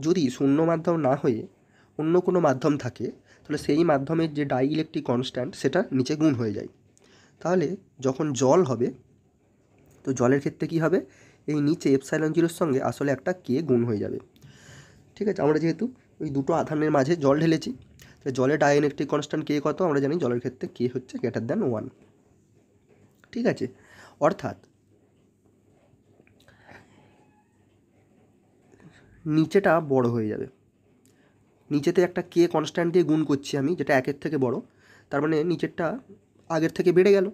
Speaker 2: যদি শূন্য মাধ্যম না হয়ে অন্য কোনো মাধ্যম থাকে, তাহলে সেই মাধ্যমের যে ডাইইলেকট্রিক কনস্ট্যান্ট সেটা নিচে গুণ হয়ে যায়। তাহলে যখন জল হবে, তো জলের ক্ষেত্রে কি হবে? এই নিচে ε0 সঙ্গে আসলে একটা কে গুণ হয়ে যাবে। ঠিক আছে, আমরা যেহেতু ওই দুটো আধানের মাঝে জল ঢেলেছি, তো জলের ডাইইলেকট্রিক কনস্ট্যান্ট কে কত আমরা জানি, জলের ক্ষেত্রে কে হচ্ছে গ্রেটার দ্যান 1। ঠিক আছে, অর্থাৎ নিচেটা বড় হয়ে যাবে। নিচেতে একটা কে কনস্ট্যান্ট দিয়ে গুণ করছি আমি, যেটা 1-এর থেকে বড়, তার মানে নিচেরটা আগের থেকে বেড়ে গেল।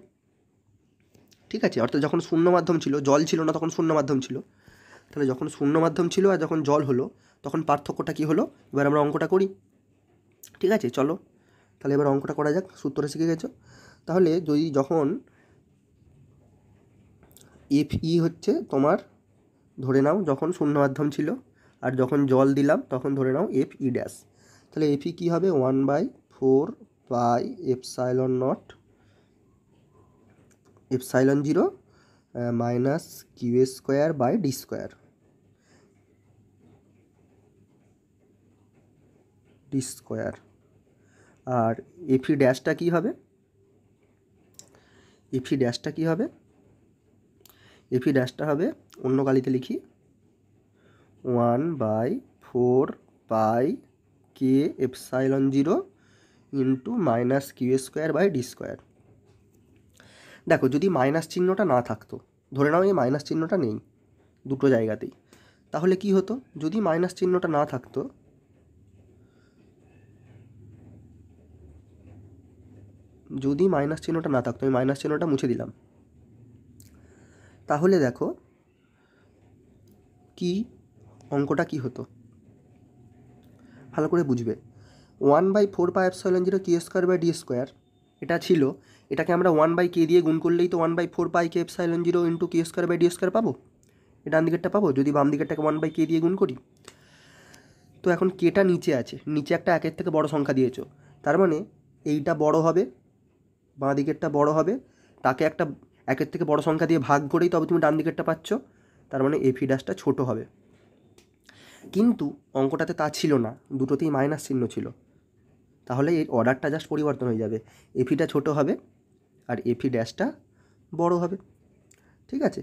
Speaker 2: ঠিক আছে, অর্থাৎ যখন শূন্য মাধ্যম ছিল, জল ছিল না, তখন শূন্য মাধ্যম ছিল। তাহলে যখন শূন্য মাধ্যম ছিল আর যখন জল হলো, তখন পার্থক্যটা কী হলো? এবার আমরা অঙ্কটা করি। ঠিক আছে, চলো তাহলে এবার অঙ্কটা করা যাক। সূত্রটা শিখে গেছো। তাহলে যদি যখন Fe হচ্ছে তোমার, ধরে নাও যখন শূন্য মাধ্যম ছিল আর যখন জল দিলাম তখন ধরে নাও Fe ড্যাশ, তাহলে Fe কী হবে? 1/4 pi epsilon not epsilon 0 minus Q square by D square. আর Fe ড্যাশটা কী হবে? Fe ড্যাশটা কী হবে? Fe ড্যাশটা হবে, অন্য কালিতে লিখি, 1/4 পাই কে epsilon 0 into minus Q square by D square. দেখো, যদি মাইনাস চিহ্নটা না থাকতো, ধরে নাও এই মাইনাস চিহ্নটা নেই দুটো জায়গাতেই, তাহলে কি হতো? যদি মাইনাস চিহ্নটা না থাকতো, আমি মাইনাস চিহ্নটা মুছে দিলাম, তাহলে দেখো কি অঙ্কটা কি হতো, ভালো করে বুঝবে। 1/4 pi epsilon 0 Q square by D square এটা ছিল, এটাকে আমরা 1/k দিয়ে গুণ করলেই তো 1/4 পাই কে epsilon 0 into q square by D square পাবো। এটা ডান দিকেরটা পাবো যদি বাম দিকেরটাকে 1/k দিয়ে গুণ করি। তো এখন কেটা নিচে আছে, নিচে একটা 1-এর থেকে বড় সংখ্যা দিয়েছো, তার মানে এইটা বড় হবে, বাঁ দিকেরটা বড় হবে, তাকে একটা 1-এর থেকে বড় সংখ্যা দিয়ে ভাগ করেই তবে তুমি ডান দিকেরটা পাচ্ছ, তার মানে Fe ড্যাশটা ছোট হবে। কিন্তু অঙ্কটাতে তা ছিল না, দুটোতেই মাইনাস চিহ্ন ছিল, তাহলে এই অর্ডারটা জাস্ট পরিবর্তন হয়ে যাবে, Feটা ছোট হবে আর Fe ড্যাশটা বড় হবে। ঠিক আছে।